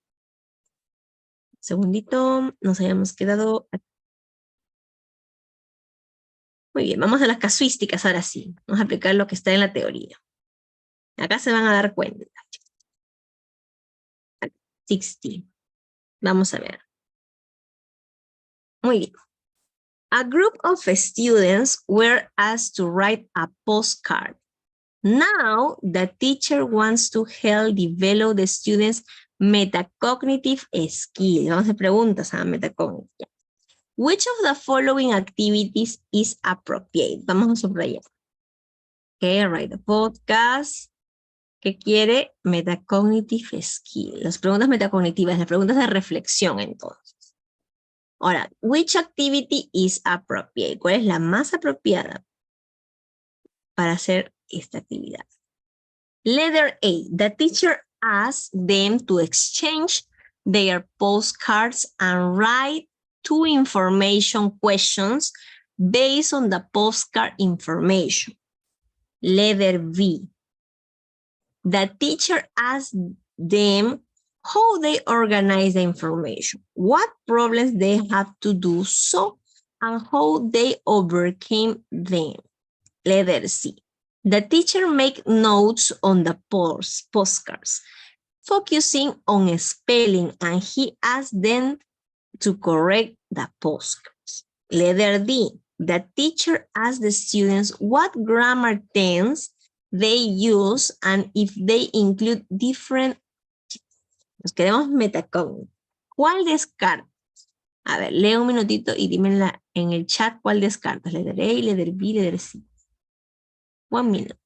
Segundito, nos habíamos quedado aquí. Muy bien, vamos a las casuísticas ahora sí. Vamos a aplicar lo que está en la teoría. Acá se van a dar cuenta. 60. Vamos a ver. Muy bien. A group of students were asked to write a postcard. Now, the teacher wants to help develop the students' metacognitive skills. Vamos a preguntas a metacognitive. Which of the following activities is appropriate? Vamos a subrayar. Okay, write the podcast. ¿Qué quiere? Metacognitive skill. Las preguntas metacognitivas, las preguntas de reflexión, entonces. Ahora, which activity is appropriate? ¿Cuál es la más apropiada para hacer esta actividad? Letter A, the teacher asked them to exchange their postcards and write 2 information questions based on the postcard information. Letter B, the teacher asked them how they organize the information, what problems they have to do so, and how they overcame them. Letter C, the teacher make notes on the postcards, focusing on spelling, and he asked them to correct the postcards. Letter D, the teacher asked the students what grammar tense they use and if they include different. Nos queremos metacognitive. ¿Cuál descartas? A ver, lee un minutito y dime en el chat cuál descartas. Letter A, letter B, letter C. 1 minute.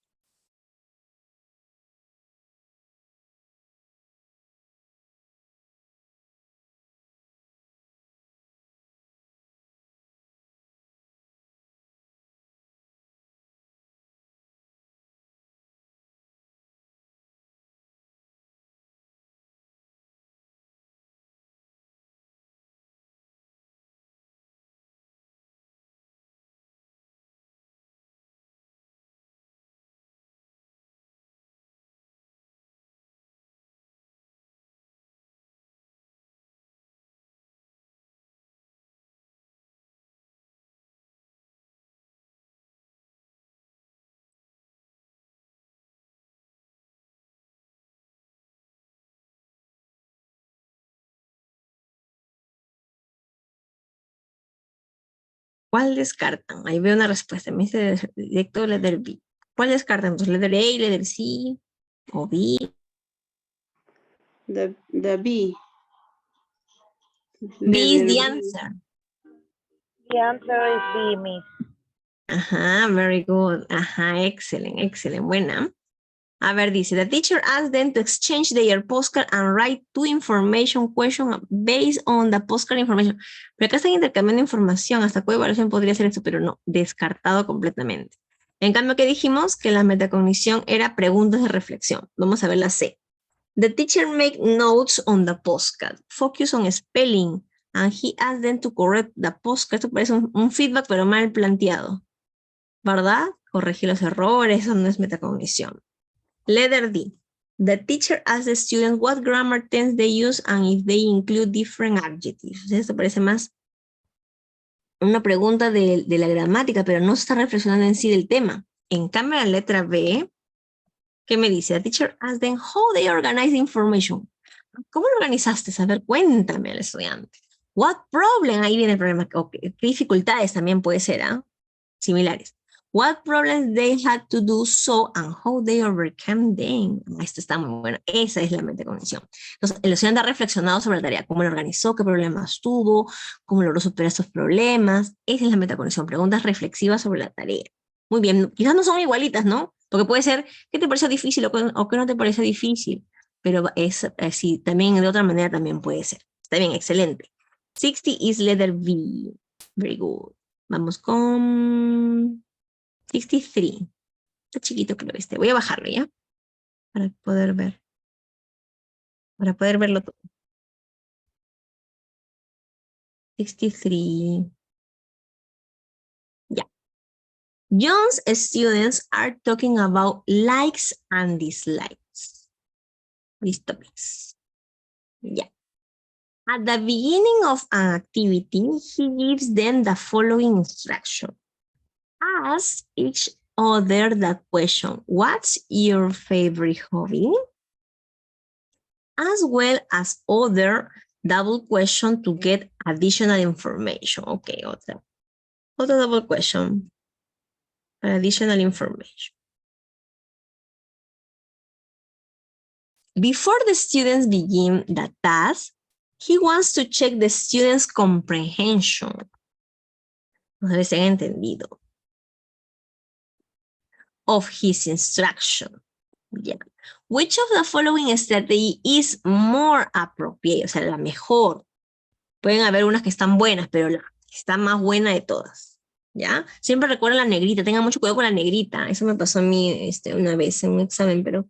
¿Cuál descartan? Ahí veo una respuesta. Me dice directo letter B. ¿Cuál descartan? Entonces, letter A, letter C o B. The B. B is Letter the B. answer. The answer is B, Miss. Ajá, very good. Ajá, excellent, excellent. Buena. A ver, dice, the teacher asked them to exchange their postcard and write two information questions based on the postcard information. Pero acá están intercambiando información. ¿Hasta qué evaluación podría ser esto? Pero no, descartado completamente. En cambio, que dijimos que la metacognición era preguntas de reflexión. Vamos a ver la C. The teacher make notes on the postcard. Focus on spelling. And he asked them to correct the postcard. Esto parece un feedback, pero mal planteado. ¿Verdad? Corregir los errores. Eso no es metacognición. Letter D. The teacher asks the students what grammar tense they use and if they include different adjectives. Esto parece más una pregunta de la gramática, pero no se está reflexionando en sí del tema. En cambio, la letra B, ¿qué me dice? The teacher asks them how they organize the information. ¿Cómo lo organizaste? A ver, cuéntame al estudiante. What problem? Ahí viene el problema. Okay. ¿Qué dificultades también puede ser? Similares. What problems they had to do so and how they overcame them. Esto está muy bueno. Esa es la metacognición. Entonces, el estudiante ha reflexionado sobre la tarea, cómo lo organizó, qué problemas tuvo, cómo logró superar esos problemas. Esa es la metacognición. Preguntas reflexivas sobre la tarea. Muy bien. Quizás no son igualitas, ¿no? Porque puede ser, ¿qué te pareció difícil o qué no te parece difícil? Pero es sí, también de otra manera también puede ser. Está bien, excelente. 60 is letter B. Very good. Vamos con 63. Está chiquito que lo viste. Voy a bajarlo ya. Para poder ver. Para poder verlo todo. 63. Ya. John's students are talking about likes and dislikes. These topics. Ya. At the beginning of an activity, he gives them the following instruction. Ask each other the question, what's your favorite hobby? As well as other double question to get additional information. Okay, other double question. Additional information. Before the students begin the task, he wants to check the students' comprehension. No sé si han entendido. Of his instruction. Yeah. Which of the following strategy is more appropriate? O sea, la mejor. Pueden haber unas que están buenas, pero la que está más buena de todas. ¿Ya? Siempre recuerden la negrita. Tengan mucho cuidado con la negrita. Eso me pasó a mí una vez en un examen, pero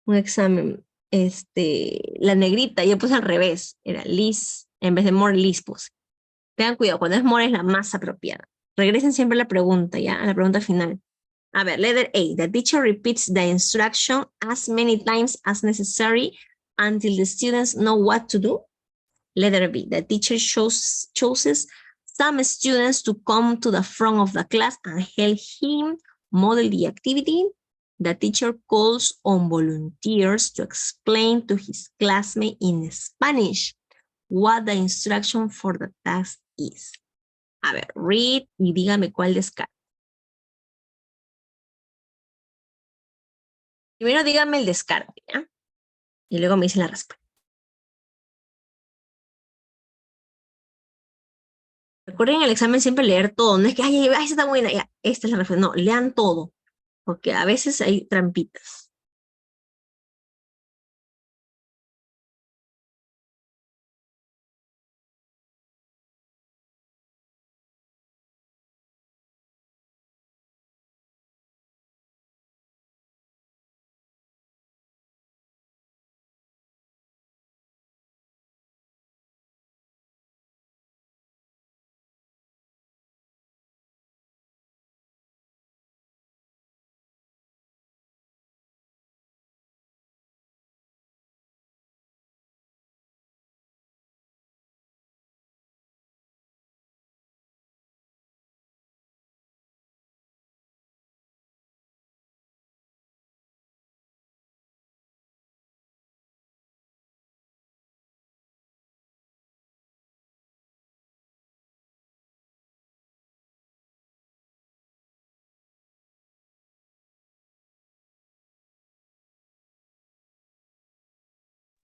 un examen, la negrita, yo puse al revés. Era Liz, en vez de more, Liz puse. Tengan cuidado, cuando es more es la más apropiada. Regresen siempre a la pregunta, ¿ya? A la pregunta final. A ver, letter A. The teacher repeats the instruction as many times as necessary until the students know what to do. Letter B. The teacher chooses some students to come to the front of the class and help him model the activity. The teacher calls on volunteers to explain to his classmate in Spanish what the instruction for the task is. A ver, read y dígame cuál descarta. Primero dígame el descarte, ¿ya? Y luego me dice la respuesta. Recuerden en el examen siempre leer todo. No es que, ay, esta está buena, ya, esta es la respuesta. No, lean todo. Porque a veces hay trampitas.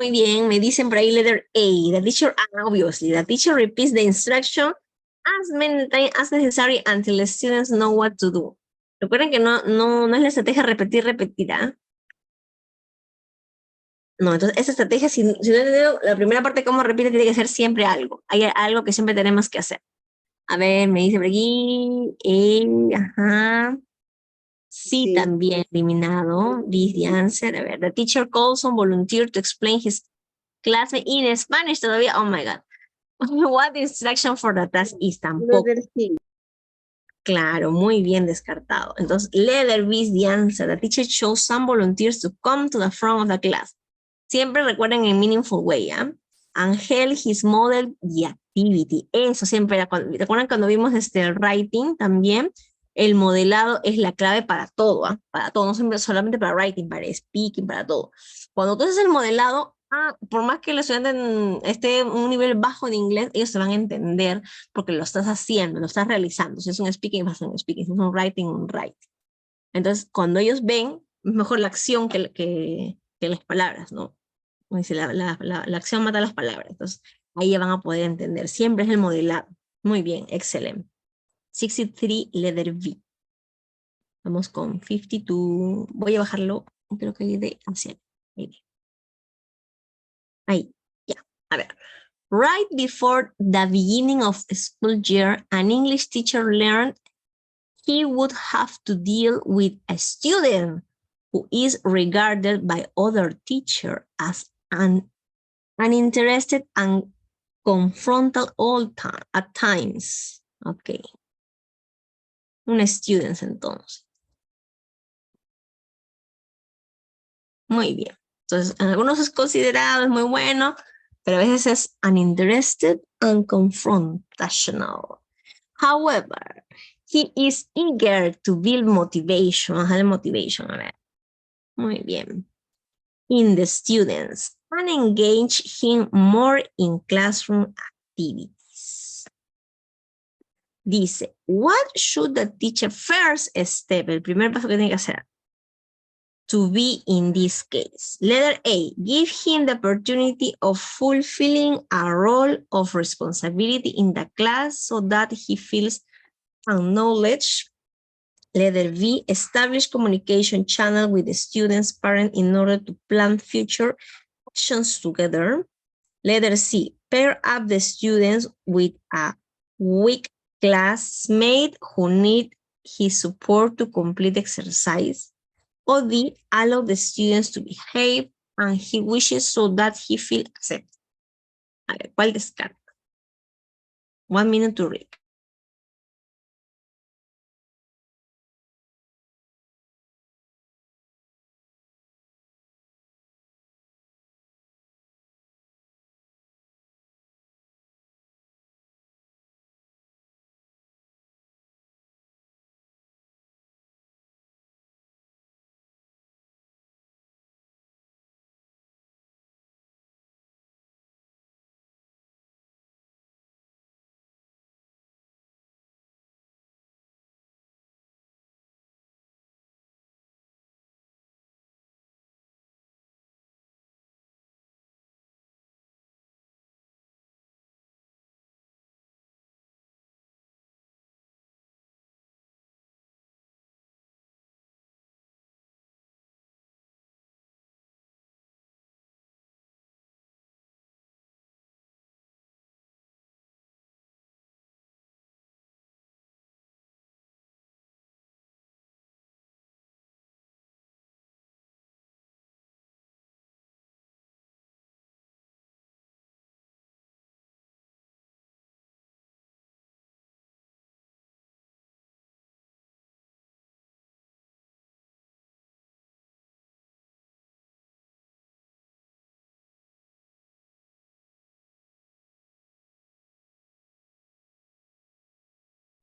Muy bien, me dicen por ahí letter A. The teacher, obviously, the teacher repeats the instruction as many times as necessary until the students know what to do. Recuerden que no es la estrategia repetir, ¿ah? No, entonces esa estrategia, si no entendido la primera parte cómo repite, tiene que ser siempre algo. Hay algo que siempre tenemos que hacer. A ver, me dice por aquí, ajá. Sí, Sí. también eliminado. This the answer. A ver, the teacher calls on volunteer to explain his classmate in Spanish todavía. Oh my God. What the instruction for the task is tampoco. Letter C. Claro, muy bien descartado. Entonces, letter B is the answer. The teacher chose some volunteers to come to the front of the class. Siempre recuerden en meaningful way, ¿ah? And held his model the activity. Eso siempre era ¿recuerdan cuando vimos el writing también? El modelado es la clave para todo, ¿ah? Para todo, no siempre solamente para writing, para speaking, para todo. Cuando tú haces el modelado, por más que el estudiante esté en un nivel bajo de inglés, ellos se van a entender porque lo estás haciendo, lo estás realizando. Si es un speaking, vas a hacer un speaking. Si es un writing, un writing. Entonces, cuando ellos ven, es mejor la acción que las palabras, ¿no? Como dice, la acción mata las palabras. Entonces, ahí ya van a poder entender. Siempre es el modelado. Muy bien, excelente. 63, letter B. Vamos con 52. Voy a bajarlo, creo que de hacia ahí. Ya, a ver. Right before the beginning of the school year, an English teacher learned he would have to deal with a student who is regarded by other teachers as uninterested and confrontal at times. Ok. Un student entonces. Muy bien. Entonces, en algunos es considerado, es muy bueno, pero a veces es uninterested and confrontational. However, he is eager to build motivation. Ajá, motivation, a ver. Muy bien. In the students and engage him more in classroom activities. Dice, what should the teacher first step? El primer paso que tiene que hacer. To be in this case. Letter A, give him the opportunity of fulfilling a role of responsibility in the class so that he feels acknowledged. Letter B, establish communication channel with the students' parents in order to plan future actions together. Letter C, pair up the students with a weak classmate who need his support to complete exercise. Or D, allow the students to behave and he wishes so that he feels accepted. A ver, ¿cuál descarta? 1 minute to read.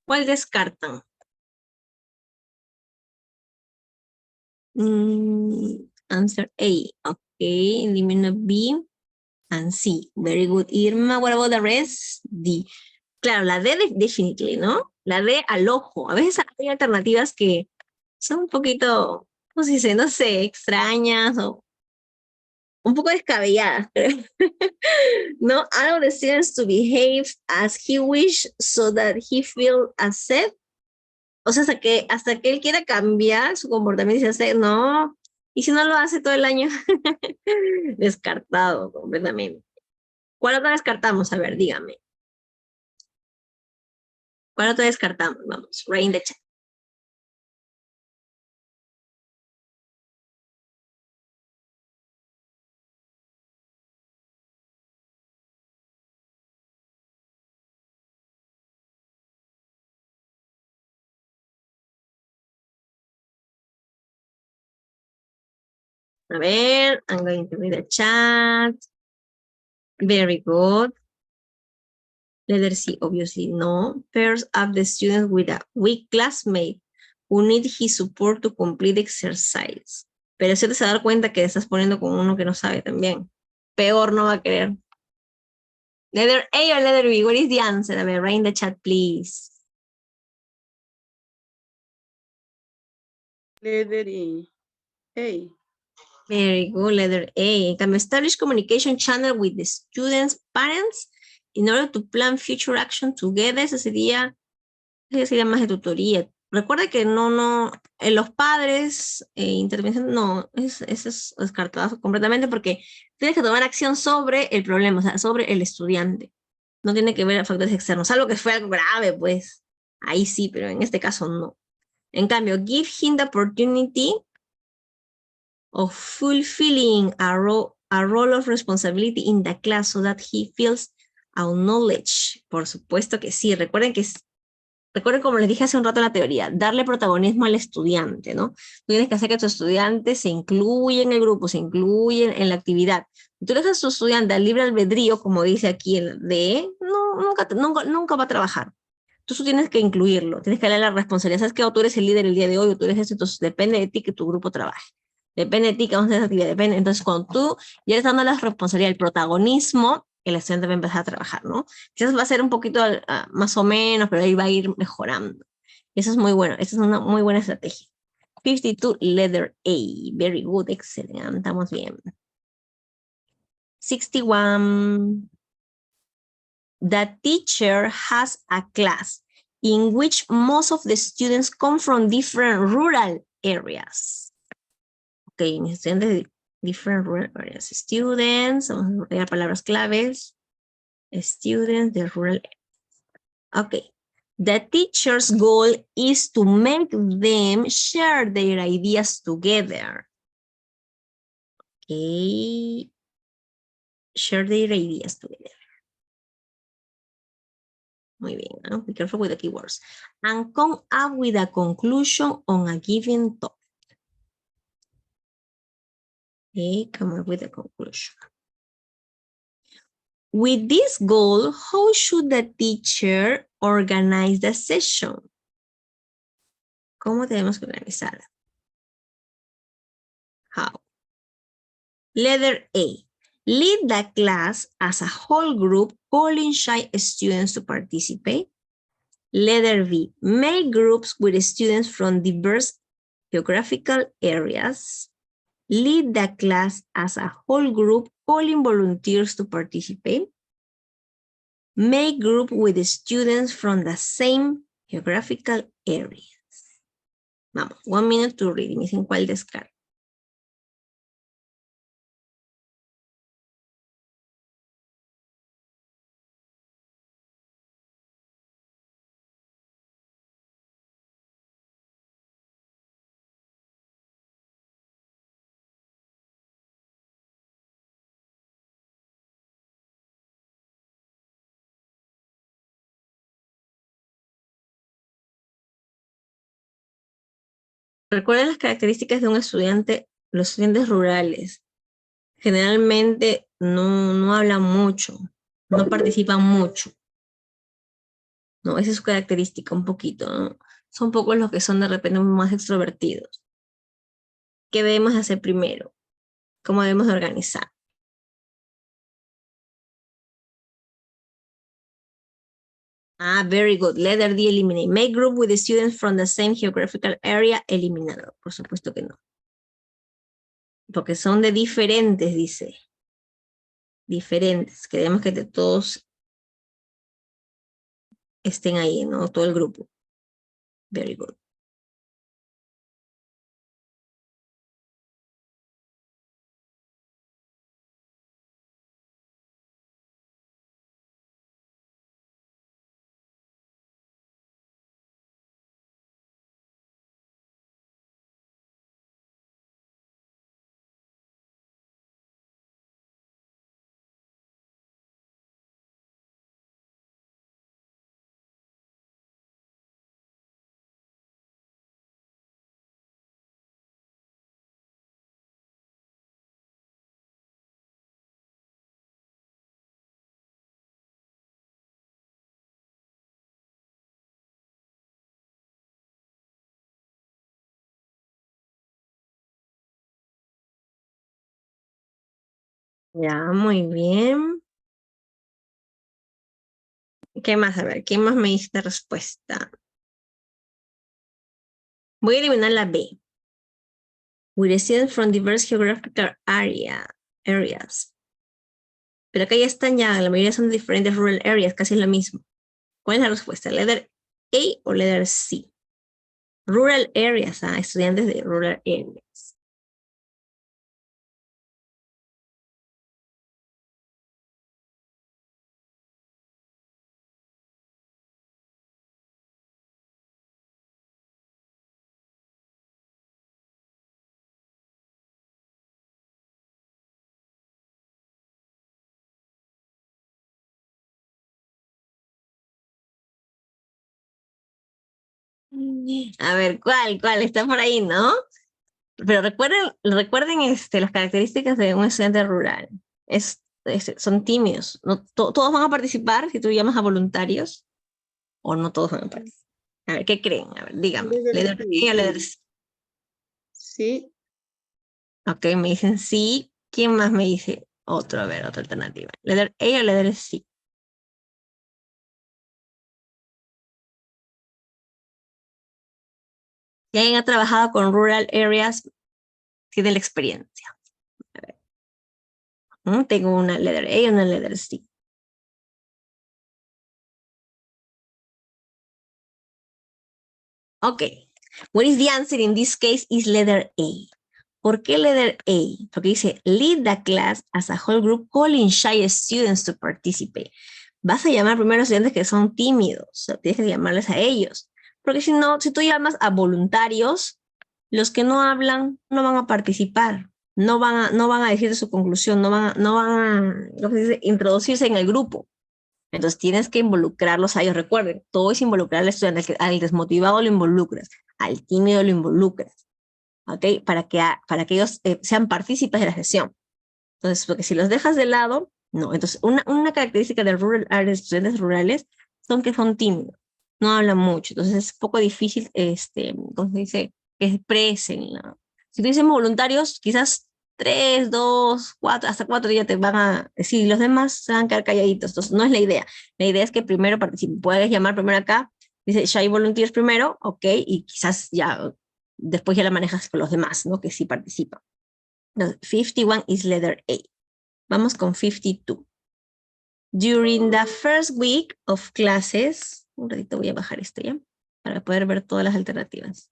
¿Cuál descartan? Answer A. Okay, eliminate B and C. Very good, Irma. What about the rest? D. Claro, la D definitely, ¿no? La D al ojo. A veces hay alternativas que son un poquito, ¿cómo se dice? No sé, extrañas o un poco descabelladas, creo. No, allow the students to behave as he wish so that he feel accept. O sea, hasta que él quiera cambiar su comportamiento y se hace, no. Y si no lo hace todo el año, descartado completamente. ¿Cuál otra descartamos? A ver, dígame. ¿Cuál otra descartamos? Vamos, write in the chat. A ver, I'm going to read the chat. Very good. Letter C, obviously no. Pairs up the student with a weak classmate who need his support to complete exercise. Pero si te vas a dar cuenta que estás poniendo con uno que no sabe también. Peor no va a querer. Letter A or letter B? What is the answer? A ver, write in the chat, please. Letter E. A. Very good, letter A. Can establish communication channel with the students' parents in order to plan future action together. Eso sería más de tutoría. Recuerda que los padres, intervención, no, eso es descartado completamente porque tienes que tomar acción sobre el problema, o sea, sobre el estudiante. No tiene que ver a factores externos, salvo que fue algo grave, pues, ahí sí, pero en este caso no. En cambio, give him the opportunity of fulfilling a role of responsibility in the class so that he feels acknowledged. Por supuesto que sí. Recuerden como les dije hace un rato en la teoría, darle protagonismo al estudiante, ¿no? Tú tienes que hacer que tu estudiante se incluya en el grupo, se incluya en la actividad. Tú dejas a tu estudiante al libre albedrío, como dice aquí el D, nunca va a trabajar. Tú tienes que incluirlo, tienes que darle la responsabilidad. ¿Sabes que tú eres el líder el día de hoy o tú eres eso? Entonces depende de ti que tu grupo trabaje. Depende de ti que vamos a hacer esa actividad. Depende. Entonces, cuando tú ya estás dando la responsabilidad, el protagonismo, el estudiante va a empezar a trabajar, ¿no? Quizás va a ser un poquito más o menos, pero ahí va a ir mejorando. Eso es muy bueno. Esa es una muy buena estrategia. 52, letter A. Very good. Excelente. Estamos bien. 61. The teacher has a class in which most of the students come from different rural areas. Ok, mis estudiantes de different rural areas. Students, vamos a agregar palabras claves. Students de rural areas. Ok. The teacher's goal is to make them share their ideas together. Okay. Share their ideas together. Muy bien, ¿no? Be careful with the keywords. And come up with a conclusion on a given topic. Okay, come up with a conclusion. With this goal, how should the teacher organize the session? ¿Cómo tenemos que organizarla? How? Letter A. Lead the class as a whole group, calling shy students to participate. Letter B. Make groups with students from diverse geographical areas. Lead the class as a whole group, calling volunteers to participate. Make group with students from the same geographical areas. Vamos, 1 minute to read. Me dicen cuál descarga. Recuerden las características de un estudiante, los estudiantes rurales. Generalmente no hablan mucho, no participan mucho. No, esa es su característica un poquito, ¿no? Son pocos los que son de repente más extrovertidos. ¿Qué debemos hacer primero? ¿Cómo debemos organizar? Very good. Letter D, eliminate. Make group with the students from the same geographical area, eliminado. Por supuesto que no. Porque son de diferentes, dice. Diferentes. Queremos que todos estén ahí, ¿no? Todo el grupo. Very good. Ya, muy bien. ¿Qué más? A ver, ¿quién más me dice respuesta? Voy a eliminar la B. With residents from diverse geographical areas. Pero acá ya están ya, la mayoría son de diferentes rural areas, casi es lo mismo. ¿Cuál es la respuesta? ¿Letter A o letter C? Rural areas, estudiantes de rural areas. A ver, ¿cuál? Está por ahí, ¿no? Pero recuerden las características de un estudiante rural. Son tímidos. No, todos van a participar si tú llamas a voluntarios o no todos van a participar. A ver, ¿qué creen? A ver, díganme. Letter ¿Letter A o letter C? Sí. Ok, me dicen sí. ¿Quién más me dice otro? A ver, otra alternativa. ¿Letter A o letter C? Si alguien ha trabajado con rural areas, tiene la experiencia. A ver. Tengo una letter A y una letter C. Ok. What is the answer in this case is letter A. ¿Por qué letter A? Porque dice, lead the class as a whole group, calling shy students to participate. Vas a llamar primero a estudiantes que son tímidos, o sea, tienes que llamarles a ellos. Porque si no, si tú llamas a voluntarios, los que no hablan no van a participar, no van a decir su conclusión, no van a ¿cómo se dice? Introducirse en el grupo. Entonces tienes que involucrarlos a ellos. Recuerden, todo es involucrar al estudiante, al desmotivado lo involucras, al tímido lo involucras. ¿Ok? Para que ellos sean partícipes de la sesión. Entonces, porque si los dejas de lado, no. Entonces, una característica de estudiantes rurales son que son tímidos, no hablan mucho. Entonces, es poco difícil, ¿cómo se dice? Que expresen, ¿no? Si tú dices voluntarios, quizás 3, 2, 4, hasta 4 ya te van a decir, los demás se van a quedar calladitos. Entonces, no es la idea. La idea es que primero participen. Puedes llamar primero acá, dice, ya hay volunteers primero, ok, y quizás ya después ya la manejas con los demás, ¿no? Que sí participan. Entonces, 51 is letter A. Vamos con 52. During the first week of classes, un ratito voy a bajar esto ya, para poder ver todas las alternativas.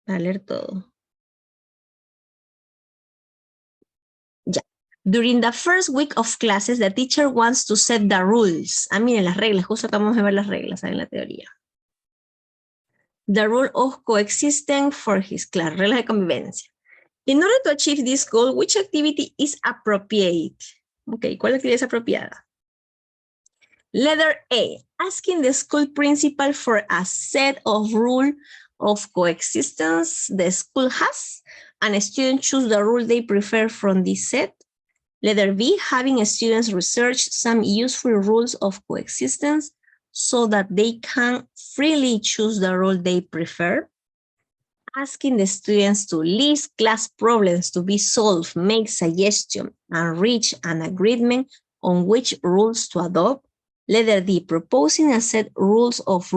Para leer todo. Ya. During the first week of classes, the teacher wants to set the rules. Miren las reglas, justo acabamos de ver las reglas en la teoría. The rule of coexistence for his class, reglas de convivencia. In order to achieve this goal, which activity is appropriate? Ok, ¿cuál actividad es apropiada? Letter A, asking the school principal for a set of rules of coexistence the school has, and students choose the rule they prefer from this set. Letter B, having students research some useful rules of coexistence so that they can freely choose the rule they prefer. Asking the students to list class problems to be solved, make suggestions, and reach an agreement on which rules to adopt. Letter D, proposing a set rules of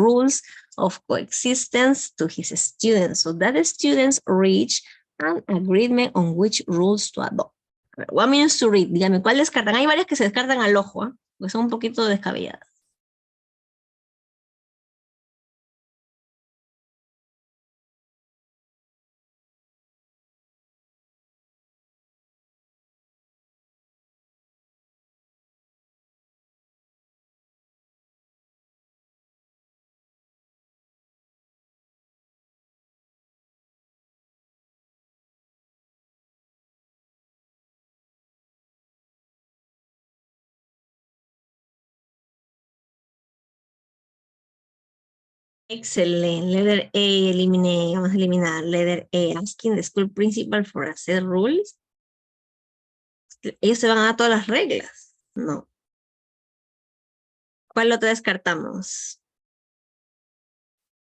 coexistence to his students so that the students reach an agreement on which rules to adopt. What means to read? Dígame, ¿cuál descartan? Hay varias que se descartan al ojo, ¿eh? Porque son un poquito descabelladas. Excelente. Letter A, eliminé. Vamos a eliminar. Letter A, asking the school principal for a set rules. Ellos se van a dar todas las reglas. No. ¿Cuál otra descartamos?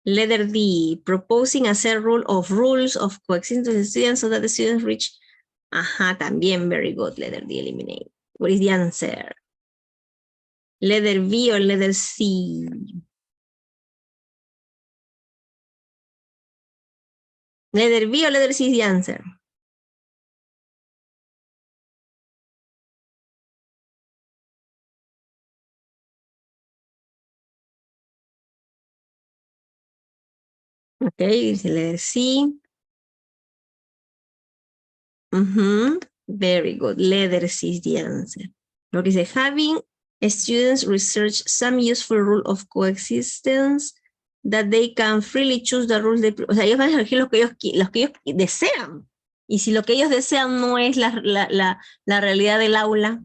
Letter D, proposing a set rules of coexistence to the students so that the students reach. Ajá, también very good. Letter D, eliminate. What is the answer? Letter B or letter C? Letter B or letter C is the answer? Okay, dice letter C. Very good. Letter C is the answer. Lo que dice, having students research some useful rule of coexistence that they can freely choose the rules. O sea, ellos van a elegir lo que ellos desean. Y si lo que ellos desean no es la realidad del aula,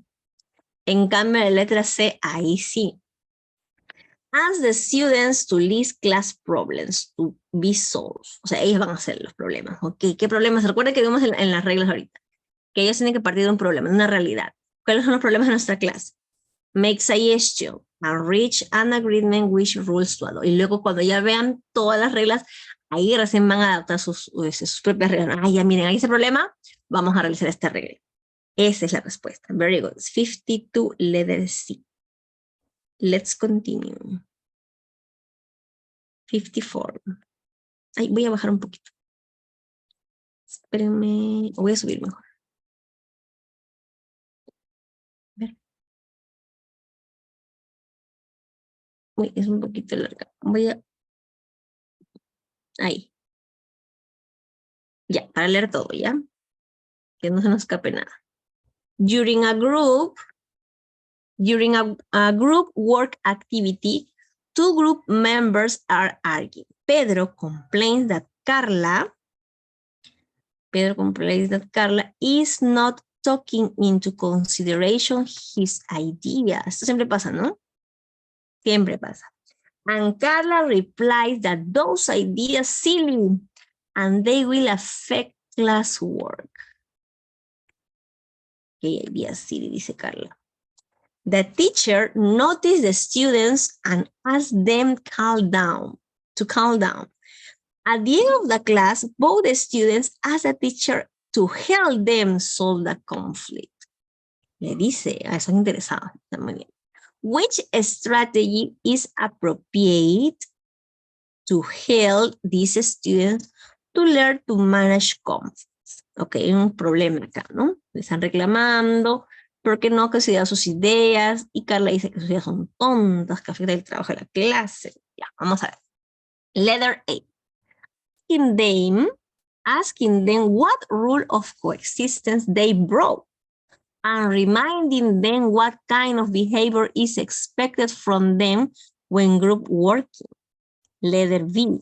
en cambio la letra C, ahí sí. Ask the students to list class problems to be solved. O sea, ellos van a hacer los problemas. ¿Ok? ¿Qué problemas? Recuerden que vimos en las reglas ahorita. Que ellos tienen que partir de un problema, de una realidad. ¿Cuáles son los problemas de nuestra clase? Make suggestion and reach an agreement which rules to adopt. Y luego cuando ya vean todas las reglas, ahí recién van a adaptar sus propias reglas. Ah, ya miren, hay ese problema, vamos a realizar esta regla. Esa es la respuesta. Very good. 52, letter C. Let's continue. 54. Ay, voy a bajar un poquito. Espérenme, voy a subir mejor. A ver. Uy, es un poquito larga. Voy a... Ahí. Ya, para leer todo, ¿ya? Que no se nos escape nada. During a group work activity, two group members are arguing. Pedro complains that Carla is not taking into consideration his ideas. Esto siempre pasa, ¿no? Siempre pasa. And Carla replies that those ideas silly and they will affect classwork. ¿Qué ideas silly? Dice Carla. The teacher noticed the students and asked them to calm down. At the end of the class, both the students asked the teacher to help them solve the conflict. Le dice, están interesados. Está muy bien. Which strategy is appropriate to help these students to learn to manage conflicts? Ok, hay un problema acá, ¿no? Le están reclamando porque no considera sus ideas y Carla dice que sus ideas son tontas, que afectan el trabajo de la clase. Ya, vamos a ver. Letter A. Asking them what rule of coexistence they broke and reminding them what kind of behavior is expected from them when group working. Letter B.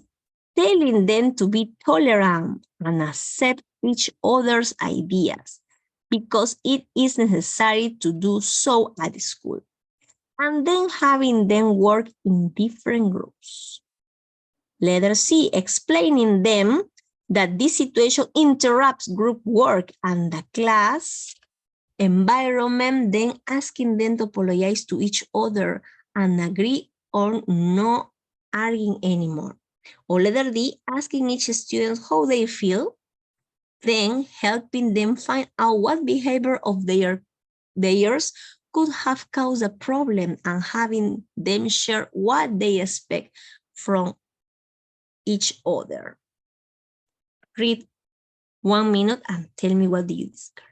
Telling them to be tolerant and accept each other's ideas because it is necessary to do so at school. And then having them work in different groups. Letter C, explaining them that this situation interrupts group work and the class environment, then asking them to apologize to each other and agree on not arguing anymore. Or letter D, asking each student how they feel, then helping them find out what behavior of theirs could have caused a problem and having them share what they expect from each other. Read 1 minute and tell me what do you discard.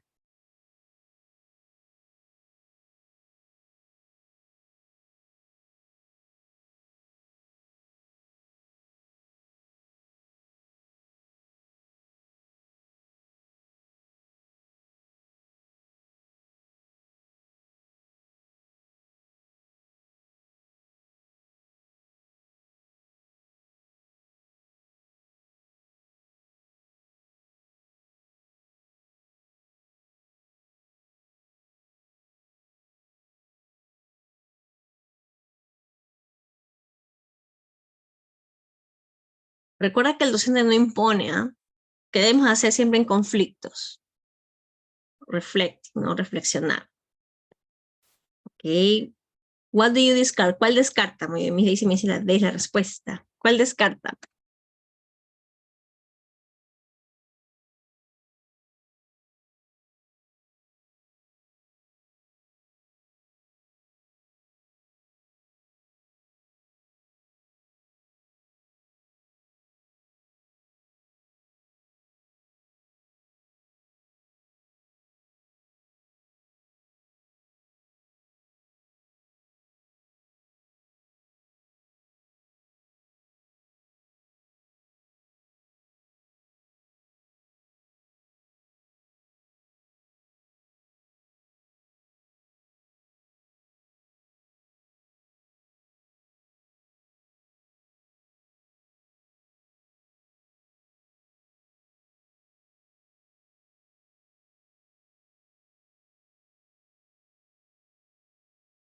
Recuerda que el docente no impone, ¿eh? Que debemos hacer siempre en conflictos. Reflect, no reflexionar. Ok. What do you discard? ¿Cuál descarta? Muy bien, me dice la respuesta. ¿Cuál descarta?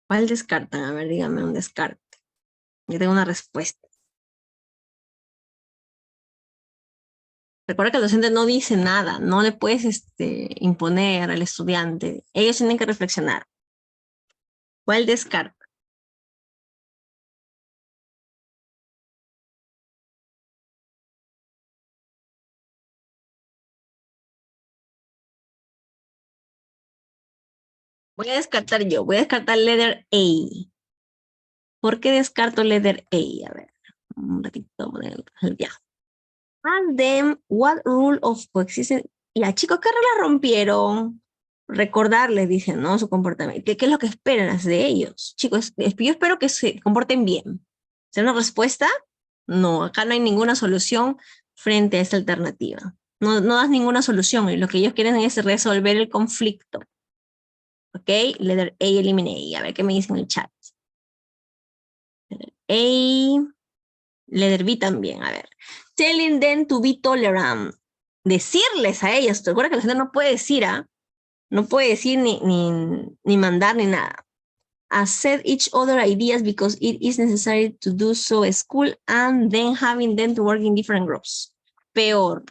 ¿Cuál descartan? A ver, dígame un descarte. Yo tengo una respuesta. Recuerda que el docente no dice nada, no le puedes imponer al estudiante. Ellos tienen que reflexionar. ¿Cuál descarta? Voy a descartar yo, voy a descartar letter A. ¿Por qué descarto letter A? A ver, un ratito, ya. And then, what rule of coexistence? Ya, chicos, ¿qué reglas rompieron? Recordarles, dicen, ¿no? Su comportamiento. ¿Qué es lo que esperan de ellos? Chicos, yo espero que se comporten bien. ¿Será una respuesta? No, acá no hay ninguna solución frente a esta alternativa. No das ninguna solución y lo que ellos quieren es resolver el conflicto. ¿Ok? Letter A, eliminate. A ver qué me dicen en el chat. Letter A, letter B también, a ver. Telling them to be tolerant. Decirles a ellos, recuerda que la gente no puede decir, no puede decir ni mandar ni nada. Accept each other ideas because it is necessary to do so at school and then having them to work in different groups. Peor.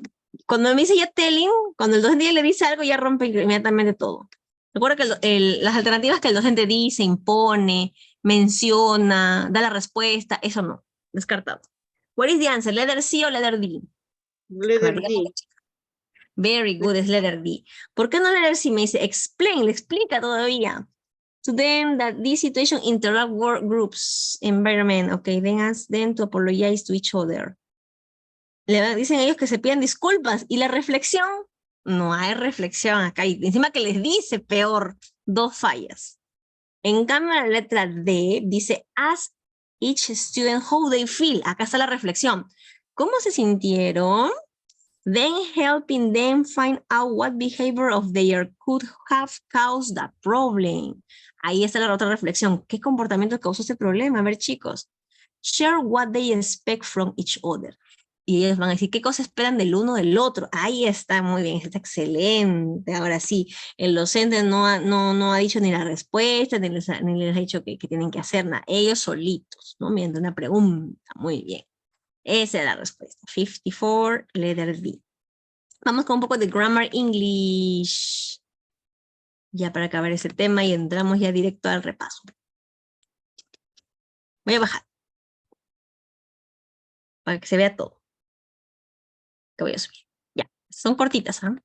Cuando me dice ya telling, cuando el docente le dice algo, ya rompe inmediatamente todo. Recuerda que las alternativas que el docente dice, impone, menciona, da la respuesta, eso no, descartado. What is the answer? ¿Letter C o letter D? Letter D. Very good, es letter D. ¿Por qué no letter C? Me dice explain, le explica todavía. To them that this situation interrupt work groups environment. Okay, then ask them to apologize to each other. Le dicen ellos que se pidan disculpas. ¿Y la reflexión? No hay reflexión acá. Y encima que les dice peor, 2 fallas. En cambio, la letra D dice ask each student how they feel. Acá está la reflexión. ¿Cómo se sintieron? Then helping them find out what behavior of theirs could have caused that problem. Ahí está la otra reflexión. ¿Qué comportamiento causó este problema? A ver, chicos. Share what they expect from each other. Y ellos van a decir, ¿qué cosas esperan del uno del otro? Ahí está, muy bien, está excelente. Ahora sí, el docente no ha dicho ni la respuesta, ni les ha dicho que tienen que hacer nada. Ellos solitos, ¿no? Mediante una pregunta. Muy bien. Esa es la respuesta. 54, letter D. Vamos con un poco de Grammar English. Ya para acabar ese tema y entramos ya directo al repaso. Voy a bajar. Para que se vea todo. Que voy a subir. Ya, son cortitas, ¿ah?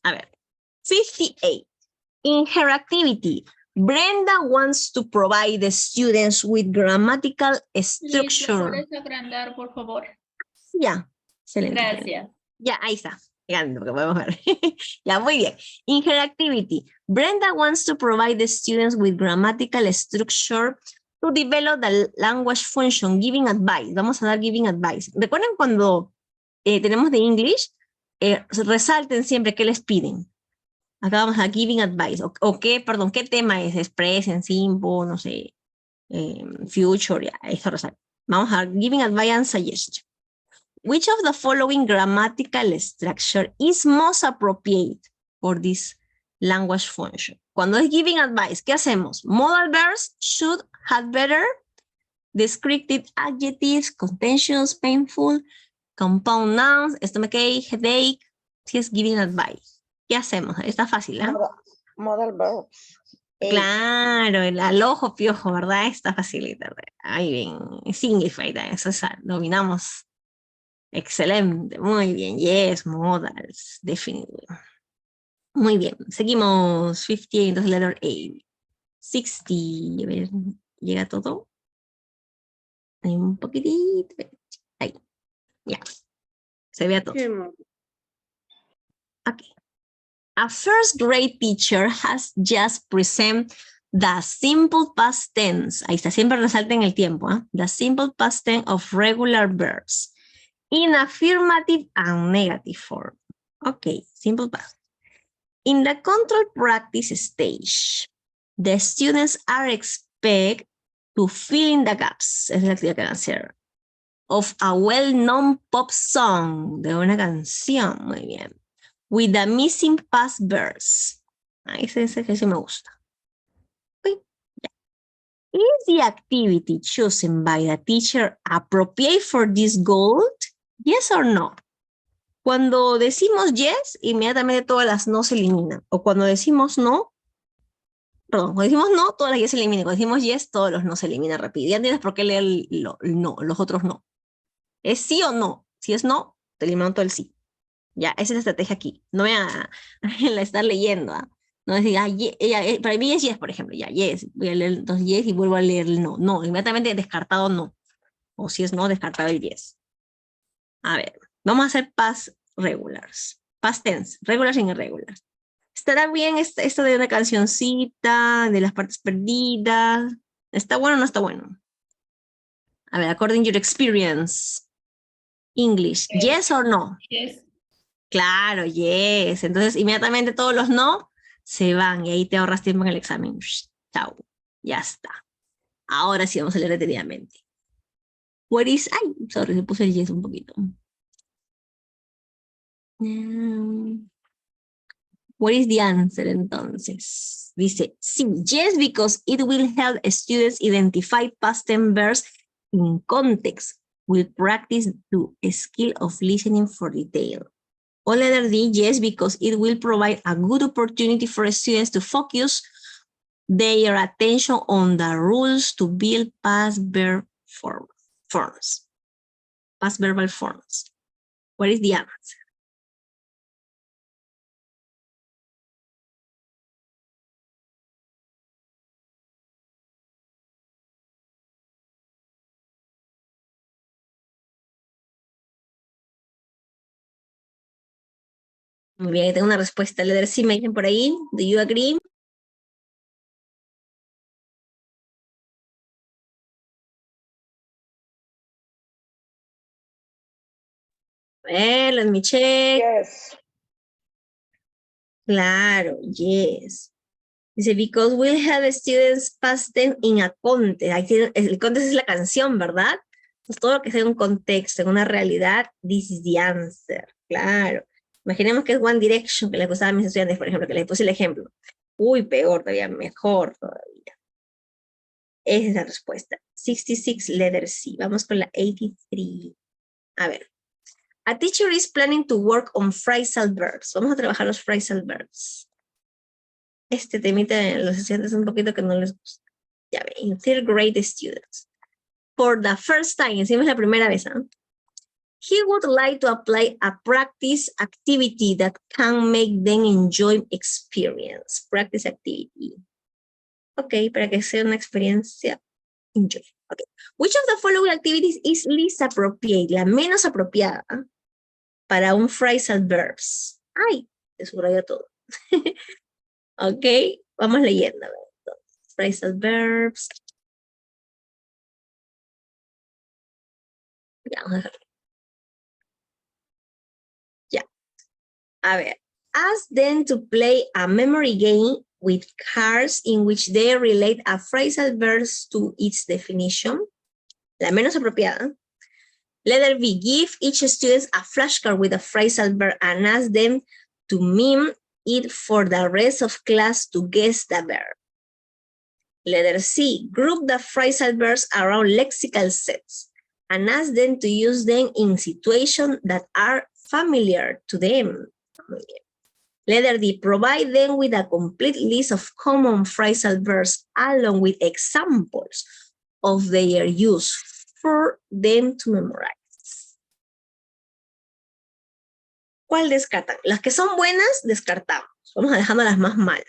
A ver. 58. In her activity, Brenda wants to provide the students with grammatical Liz, ¿lo structure. puedes agrandar, por favor? Ya, excelente. Gracias. Ya, ahí está. Llegando, que podemos ver. Ya, muy bien. In her activity, Brenda wants to provide the students with grammatical structure to develop the language function, giving advice. Vamos a dar giving advice. ¿Recuerdan cuando tenemos de English? Resalten siempre qué les piden. Acá vamos a giving advice. O qué, perdón, ¿qué tema es? Present, simple, no sé, future, ya, eso resalta. Vamos a giving advice and suggestion. Which of the following grammatical structure is most appropriate for this language function? Cuando es giving advice, ¿qué hacemos? Modal verbs should, had better, descriptive adjectives, contentions, painful, compound nouns, stomachache, headache. Si es giving advice. ¿Qué hacemos? Está fácil, ¿eh? Modal verbs. Claro, el al ojo piojo, ¿verdad? Está facilita. Ahí bien, signified, eso es, dominamos. Excelente, muy bien. Yes, modals, definitely. Muy bien, seguimos. 50, entonces letter A. 60, a ver, ¿llega todo? Hay un poquitito. Ahí, ya. Se ve todo. Okay. A first grade teacher has just presented the simple past tense. Ahí está, siempre resalten el tiempo. The simple past tense of regular verbs in affirmative and negative form. Okay, simple past. In the control practice stage, the students are expected to fill in the gaps. Es la actividad que van a hacer. Of a well-known pop song, de una canción, muy bien. With the missing past verbs. Ese ejercicio me gusta. Okay. Yeah. Is the activity chosen by the teacher appropriate for this goal? Yes or no? Cuando decimos yes, inmediatamente todas las no se eliminan. O cuando decimos no, perdón, cuando decimos no, todas las yes se eliminan. Cuando decimos yes, todos los no se eliminan rápido. Ya entiendes por qué leer el no, los otros no. ¿Es sí o no? Si es no, te eliminan todo el sí. Ya, esa es la estrategia aquí. No voy a estar leyendo. No decir, para mí es yes, por ejemplo. Ya, yes. Voy a leer entonces yes y vuelvo a leer el no. No, inmediatamente descartado no. O si es no, descartado el yes. A ver, vamos a hacer past regulars. Past tense, regulars y irregulars. ¿Estará bien esto de una cancioncita, de las partes perdidas? ¿Está bueno o no está bueno? A ver, according to your experience. English, yes or no? Yes. Claro, yes. Entonces, inmediatamente todos los no se van y ahí te ahorras tiempo en el examen. Chao. Ya está. Ahora sí vamos a leer detenidamente. What is... Ay, sorry, se puse el yes un poquito. What is the answer entonces? Dice, sí, yes, because it will help students identify past tense verbs in context. Will practice the skill of listening for detail. Or letter D, yes, because it will provide a good opportunity for students to focus their attention on the rules to build past verb forms. Past verbal forms. What is the answer? Muy bien, tengo una respuesta. Letter C me dicen por ahí. Do you agree? A ver, let me check. Yes. Claro, yes. Dice, because we'll have students past tense in a context. El context es la canción, ¿verdad? Entonces, todo lo que sea un contexto, en una realidad, this is the answer. Claro. Imaginemos que es One Direction, que le gustaba a mis estudiantes, por ejemplo, que les puse el ejemplo. Uy, peor todavía, mejor todavía. Esa es la respuesta. 66, letter C. Vamos con la 83. A ver. A teacher is planning to work on phrasal verbs. Vamos a trabajar los phrasal verbs. Este temita de los estudiantes un poquito que no les gusta. Ya ven, third grade students. For the first time, encima es la primera vez, ¿eh? He would like to apply a practice activity that can make them enjoy experience. Practice activity. Ok, para que sea una experiencia enjoy. Okay. Which of the following activities is least appropriate? La menos apropiada para un phrasal verbs. Ay, te subrayo todo. Ok, vamos leyendo. A ver, entonces, phrasal verbs. Ya, vamos a dejar. Ya. A ver. Ask them to play a memory game with cards in which they relate a phrasal verb to its definition. La menos apropiada. Letter B, give each student a flashcard with a phrasal verb and ask them to mime it for the rest of class to guess the verb. Letter C, group the phrasal verbs around lexical sets and ask them to use them in situations that are familiar to them. Letter D, provide them with a complete list of common phrasal verbs along with examples of their use for them to memorize. ¿Cuál descartan? Las que son buenas, descartamos. Vamos a dejando las más malas.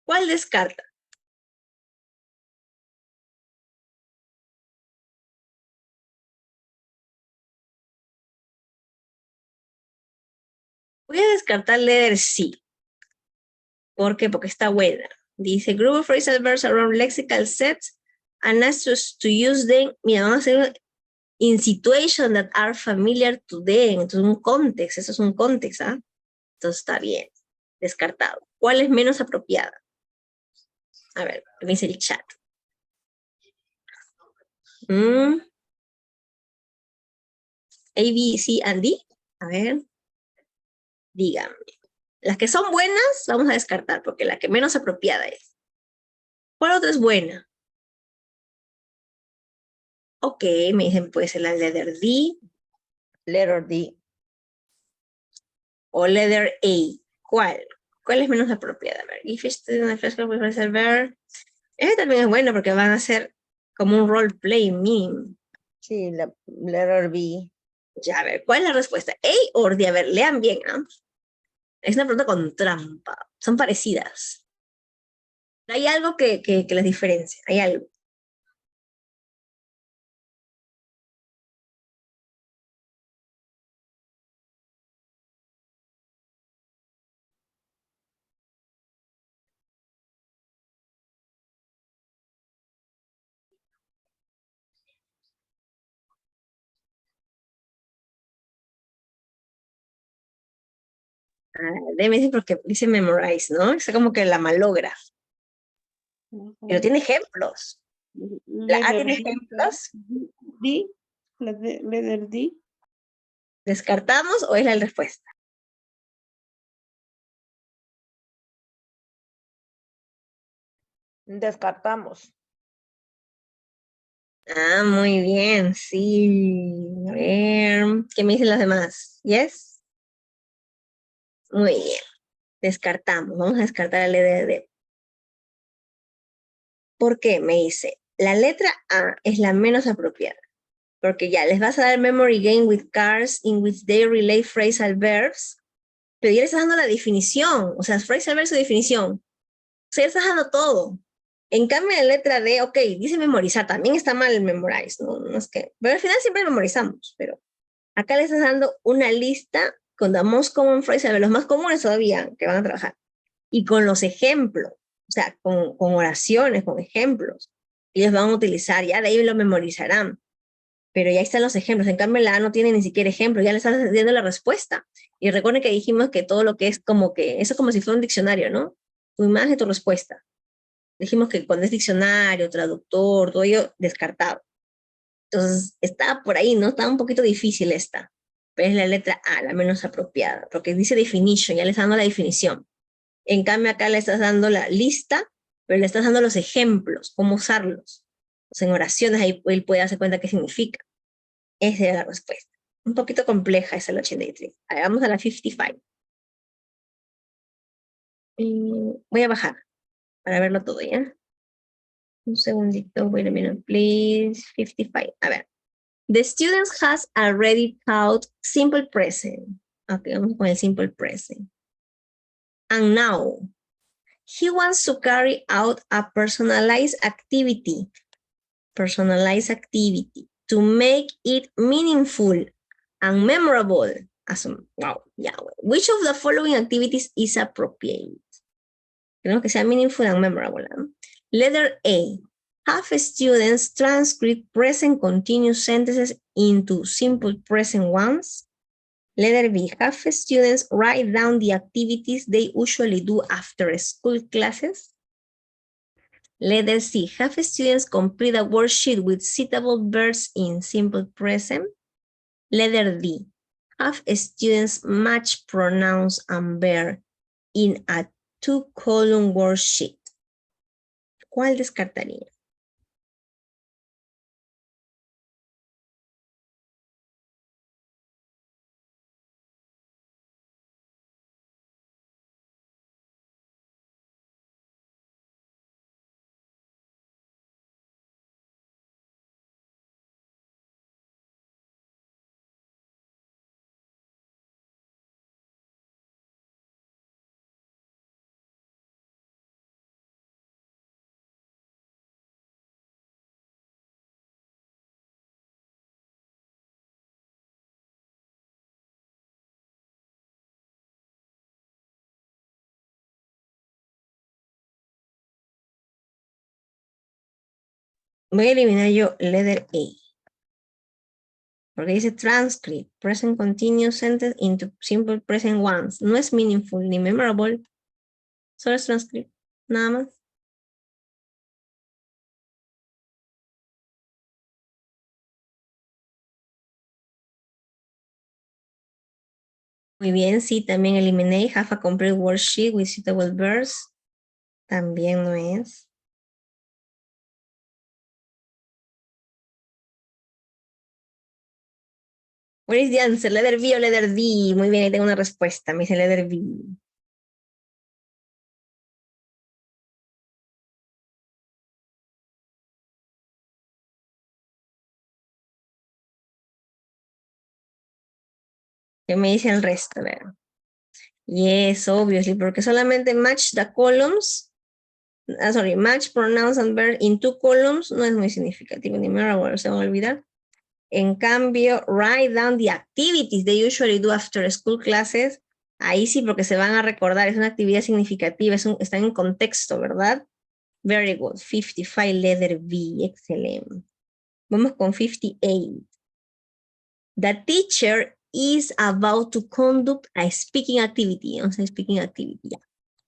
¿Cuál descarta? Voy a descartar letter C. ¿Por qué? Porque está buena. Dice, group of phrasal verbs around lexical sets and ask us to use them. Mira, vamos a hacer in situations that are familiar to them. Entonces, un context. Eso es un context, ¿ah? Entonces, está bien. Descartado. ¿Cuál es menos apropiada? A ver, me dice el chat. A, B, C, and D. A ver. Díganme. Las que son buenas, vamos a descartar, porque la que menos apropiada es. ¿Cuál otra es buena? Ok, me dicen, puede ser la letter D. Letter D. O letter A. ¿Cuál? ¿Cuál es menos apropiada? A ver, if student a flashcard with phrasal verb. Ese también es bueno porque van a ser como un role play meme. Sí, la letter B. Ya, a ver, ¿cuál es la respuesta? A o D. A ver, lean bien, ¿ah? Es una pregunta con trampa. Son parecidas. Hay algo que las diferencia. Hay algo. Debe decir porque dice memorize, ¿no? Es como que la malogra. Pero tiene ejemplos. La A tiene ejemplos. D, letter D. ¿Descartamos o es la respuesta? Descartamos. Ah, muy bien, sí. A ver, ¿qué me dicen las demás? ¿Yes? Muy bien. Descartamos. Vamos a descartar la letra D. ¿Por qué? Me dice, la letra A es la menos apropiada. Porque ya les vas a dar memory game with cards in which they relate phrasal verbs, pero ya le estás dando la definición. O sea, phrasal verb su definición. O sea, ya estás dando todo. En cambio, la letra D, ok, dice memorizar, también está mal el memorize, ¿no? No es que, pero al final siempre memorizamos, pero acá le estás dando una lista con the most common phrases, los más comunes todavía que van a trabajar, y con los ejemplos, o sea, con oraciones, con ejemplos, ellos van a utilizar, ya de ahí lo memorizarán, pero ya están los ejemplos, en cambio la A no tiene ni siquiera ejemplos, ya le estás dando la respuesta, y recuerden que dijimos que todo lo que es como que, eso es como si fuera un diccionario, ¿no? Tu imagen, tu respuesta. Dijimos que cuando es diccionario, traductor, todo ello, descartado. Entonces, está por ahí, ¿no? Está un poquito difícil esta. Pero es la letra A, la menos apropiada, porque dice definition, ya le estás dando la definición. En cambio, acá le estás dando la lista, pero le estás dando los ejemplos, cómo usarlos. Pues en oraciones ahí él puede darse cuenta qué significa. Esa era la respuesta. Un poquito compleja esa la 83. A ver, vamos a la 55. Voy a bajar para verlo todo, ¿ya? Un segundito, wait a minute, please. 55. A ver. The students has already taught simple present. Ok, vamos con el simple present. And now, he wants to carry out a personalized activity. Personalized activity to make it meaningful and memorable. Wow, yeah. Which of the following activities is appropriate? Queremos que sea meaningful and memorable. ¿No? Letter A. Have students transcribe present continuous sentences into simple present ones. Letter B. Have students write down the activities they usually do after school classes. Letter C. Have students complete a worksheet with suitable verbs in simple present. Letter D. Have students match pronouns and verb in a 2-column worksheet. ¿Cuál descartaría? Voy a eliminar yo letter A. Porque dice transcript, present continuous sentence into simple present ones. No es meaningful ni memorable. Solo es transcript. Nada más. Muy bien, sí, también eliminé have a complete worksheet with suitable verbs. También no es. What is the answer? Letter B o letter D. Muy bien, ahí tengo una respuesta. Me dice letter B. ¿Qué me dice el resto? A ver. Yes, obviously, porque solamente match the columns. Match pronouns and verb in 2 columns no es muy significativo ni memorable, se van a olvidar. En cambio, write down the activities they usually do after school classes. Ahí sí, porque se van a recordar, es una actividad significativa, están en contexto, ¿verdad? Very good. 55, letter B, excelente. Vamos con 58. The teacher is about to conduct a speaking activity. O sea, speaking activity, yeah.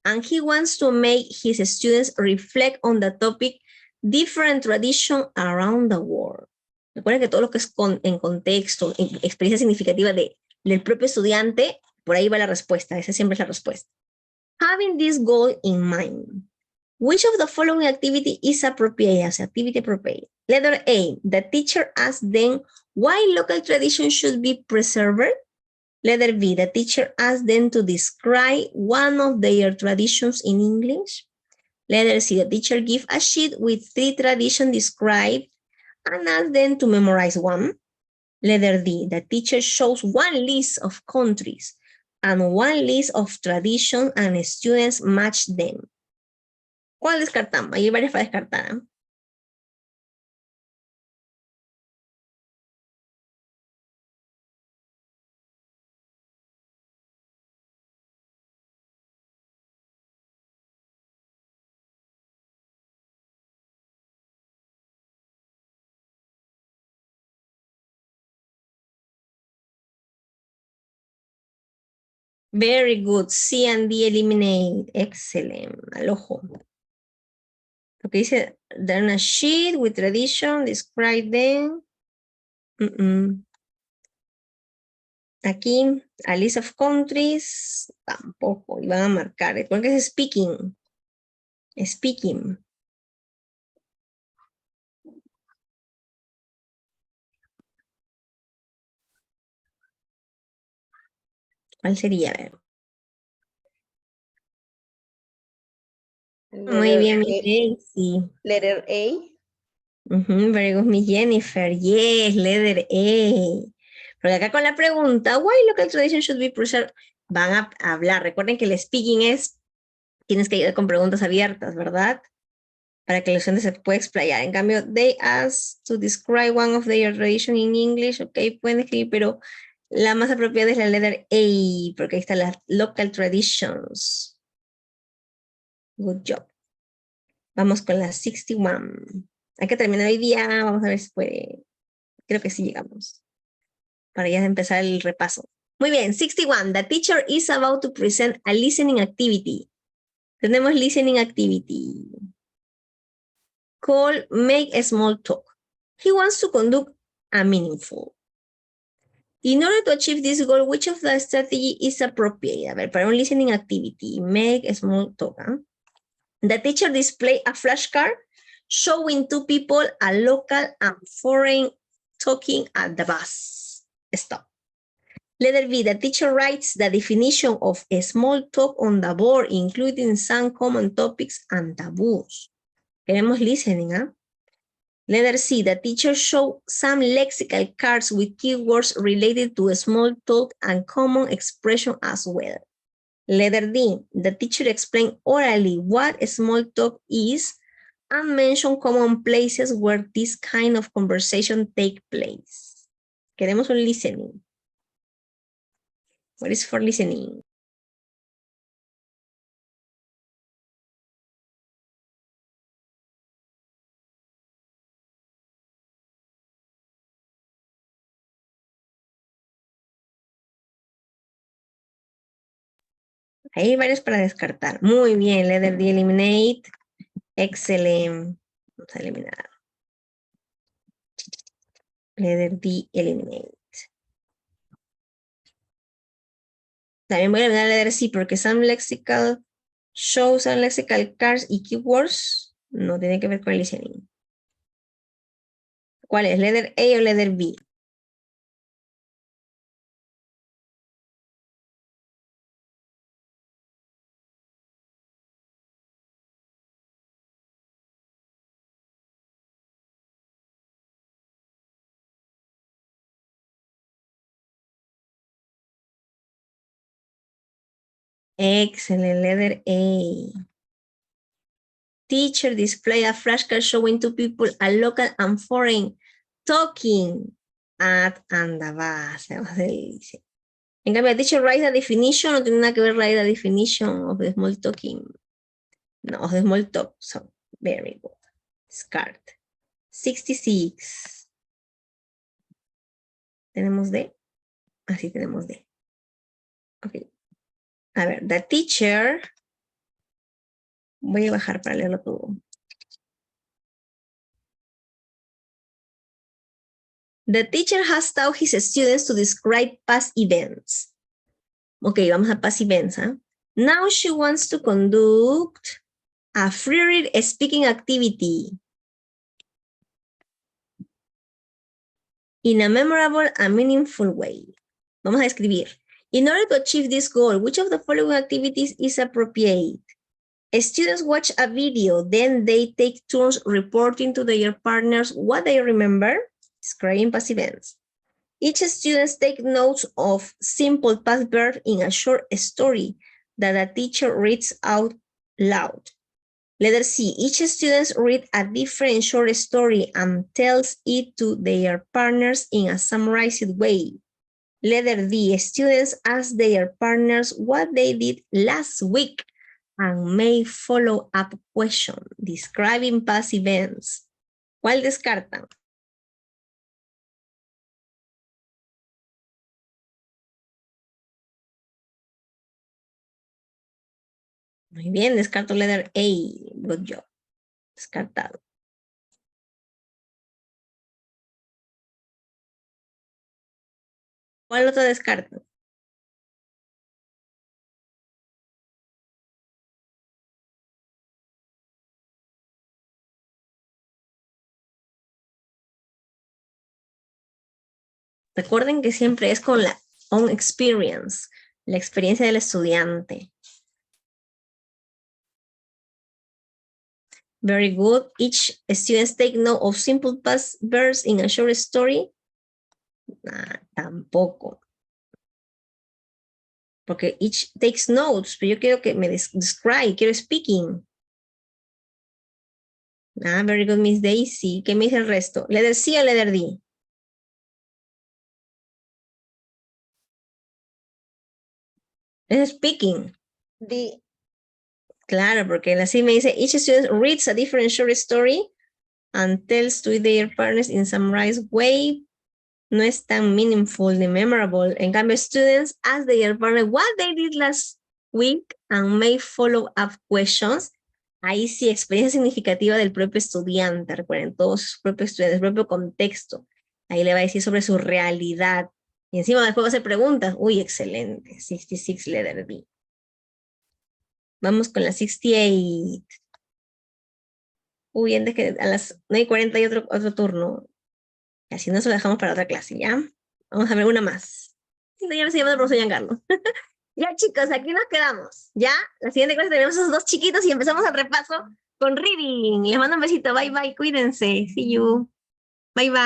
And he wants to make his students reflect on the topic different tradition around the world. Recuerden que todo lo que es en contexto, en experiencia significativa del propio estudiante, por ahí va la respuesta. Esa siempre es la respuesta. Having this goal in mind, which of the following activity is appropriate as activity appropriate? Letter A, the teacher asks them why local tradition should be preserved. Letter B, the teacher asks them to describe one of their traditions in English. Letter C, the teacher gives a sheet with 3 traditions described and asks them to memorize one. Letter D, the teacher shows one list of countries and one list of traditions and students match them. ¿Cuál descartamos? Hay varias para descartar. ¿Eh? Very good. C and D eliminate. Excellent. Al ojo. Porque dice, then a sheet with tradition, describe them. Aquí, a list of countries, tampoco. Y van a marcar. Porque es speaking. Speaking. ¿Cuál sería? A ver. Muy bien, mi Daisy. Letter A. Very good, mi Jennifer. Yes, letter A. Porque acá con la pregunta, why local tradition should be preserved, van a hablar. Recuerden que el speaking es, tienes que ir con preguntas abiertas, ¿verdad? Para que el estudiante se pueda explayar. En cambio, they ask to describe one of their tradition in English, ok, pueden escribir, pero la más apropiada es la letter A, porque ahí están las local traditions. Good job. Vamos con la 61. Hay que terminar hoy día, vamos a ver si puede. Creo que sí llegamos. Para ya empezar el repaso. Muy bien, 61. The teacher is about to present a listening activity. Tenemos listening activity. Call make a small talk. He wants to conduct a meaningful. In order to achieve this goal, which of the strategy is appropriate? A ver, para un listening activity, make a small talk. ¿Eh? The teacher display a flashcard showing two people, a local and foreign, talking at the bus stop. Letter B, the teacher writes the definition of a small talk on the board, including some common topics and taboos. Queremos listening, ¿ah? Letter C, the teacher shows some lexical cards with keywords related to a small talk and common expression as well. Letter D, the teacher explains orally what a small talk is and mention common places where this kind of conversation take place. Queremos un listening. What is for listening? Hay varios para descartar. Muy bien, letter D, eliminate. Excelente. Vamos a eliminar. Letter D, eliminate. También voy a eliminar letter C porque some lexical shows, some lexical cards y keywords no tienen que ver con el listening. ¿Cuál es? ¿Letter A o letter B? Excellent, letter A. Teacher display a flashcard showing two people, a local and foreign, talking at and the bus. En cambio, teacher write a definition, no tiene nada que ver write a definition of the small talking. No, of the small talk. So, very good. Discard. 66. ¿Tenemos D? Así tenemos D. Ok. A ver, the teacher. Voy a bajar para leerlo todo. The teacher has taught his students to describe past events. Ok, vamos a past events. ¿Eh? Now she wants to conduct a free speaking activity in a memorable and meaningful way. Vamos a escribir. In order to achieve this goal, which of the following activities is appropriate? Students watch a video, then they take turns reporting to their partners what they remember, describing past events. Each student takes notes of simple past verbs in a short story that a teacher reads out loud. Letter C, each student reads a different short story and tells it to their partners in a summarized way. Letter D, students ask their partners what they did last week and make follow-up questions describing past events. ¿Cuál descartan? Muy bien, descarto letter A. Good job. Descartado. ¿Cuál otro descartan? Recuerden que siempre es con la own experience, la experiencia del estudiante. Very good. Each student take note of simple past verbs in a short story. Ah, tampoco. Porque each takes notes, pero yo quiero que me describe, quiero speaking. Ah, very good, Miss Daisy. ¿Qué me dice el resto? ¿Letter C o letter D? Es speaking. D. Claro, porque en la C me dice, each student reads a different short story and tells to their partners in summarized way. No es tan meaningful ni memorable. En cambio, students ask their partner what they did last week and may follow up questions. Ahí sí, experiencia significativa del propio estudiante. Recuerden, todos sus propios estudiantes, propio contexto. Ahí le va a decir sobre su realidad. Y encima después va a hacer preguntas. Uy, excelente. 66 letter D. Vamos con la 68. Uy, antes que a las 9:40 hay otro turno. Y así no se lo dejamos para otra clase, ¿ya? Vamos a ver una más. Sí, ya me estoy llamando el profesor Giancarlo. Ya, chicos, aquí nos quedamos. Ya, la siguiente clase tenemos esos dos chiquitos y empezamos el repaso con reading. Les mando un besito. Bye, bye. Cuídense. See you. Bye, bye.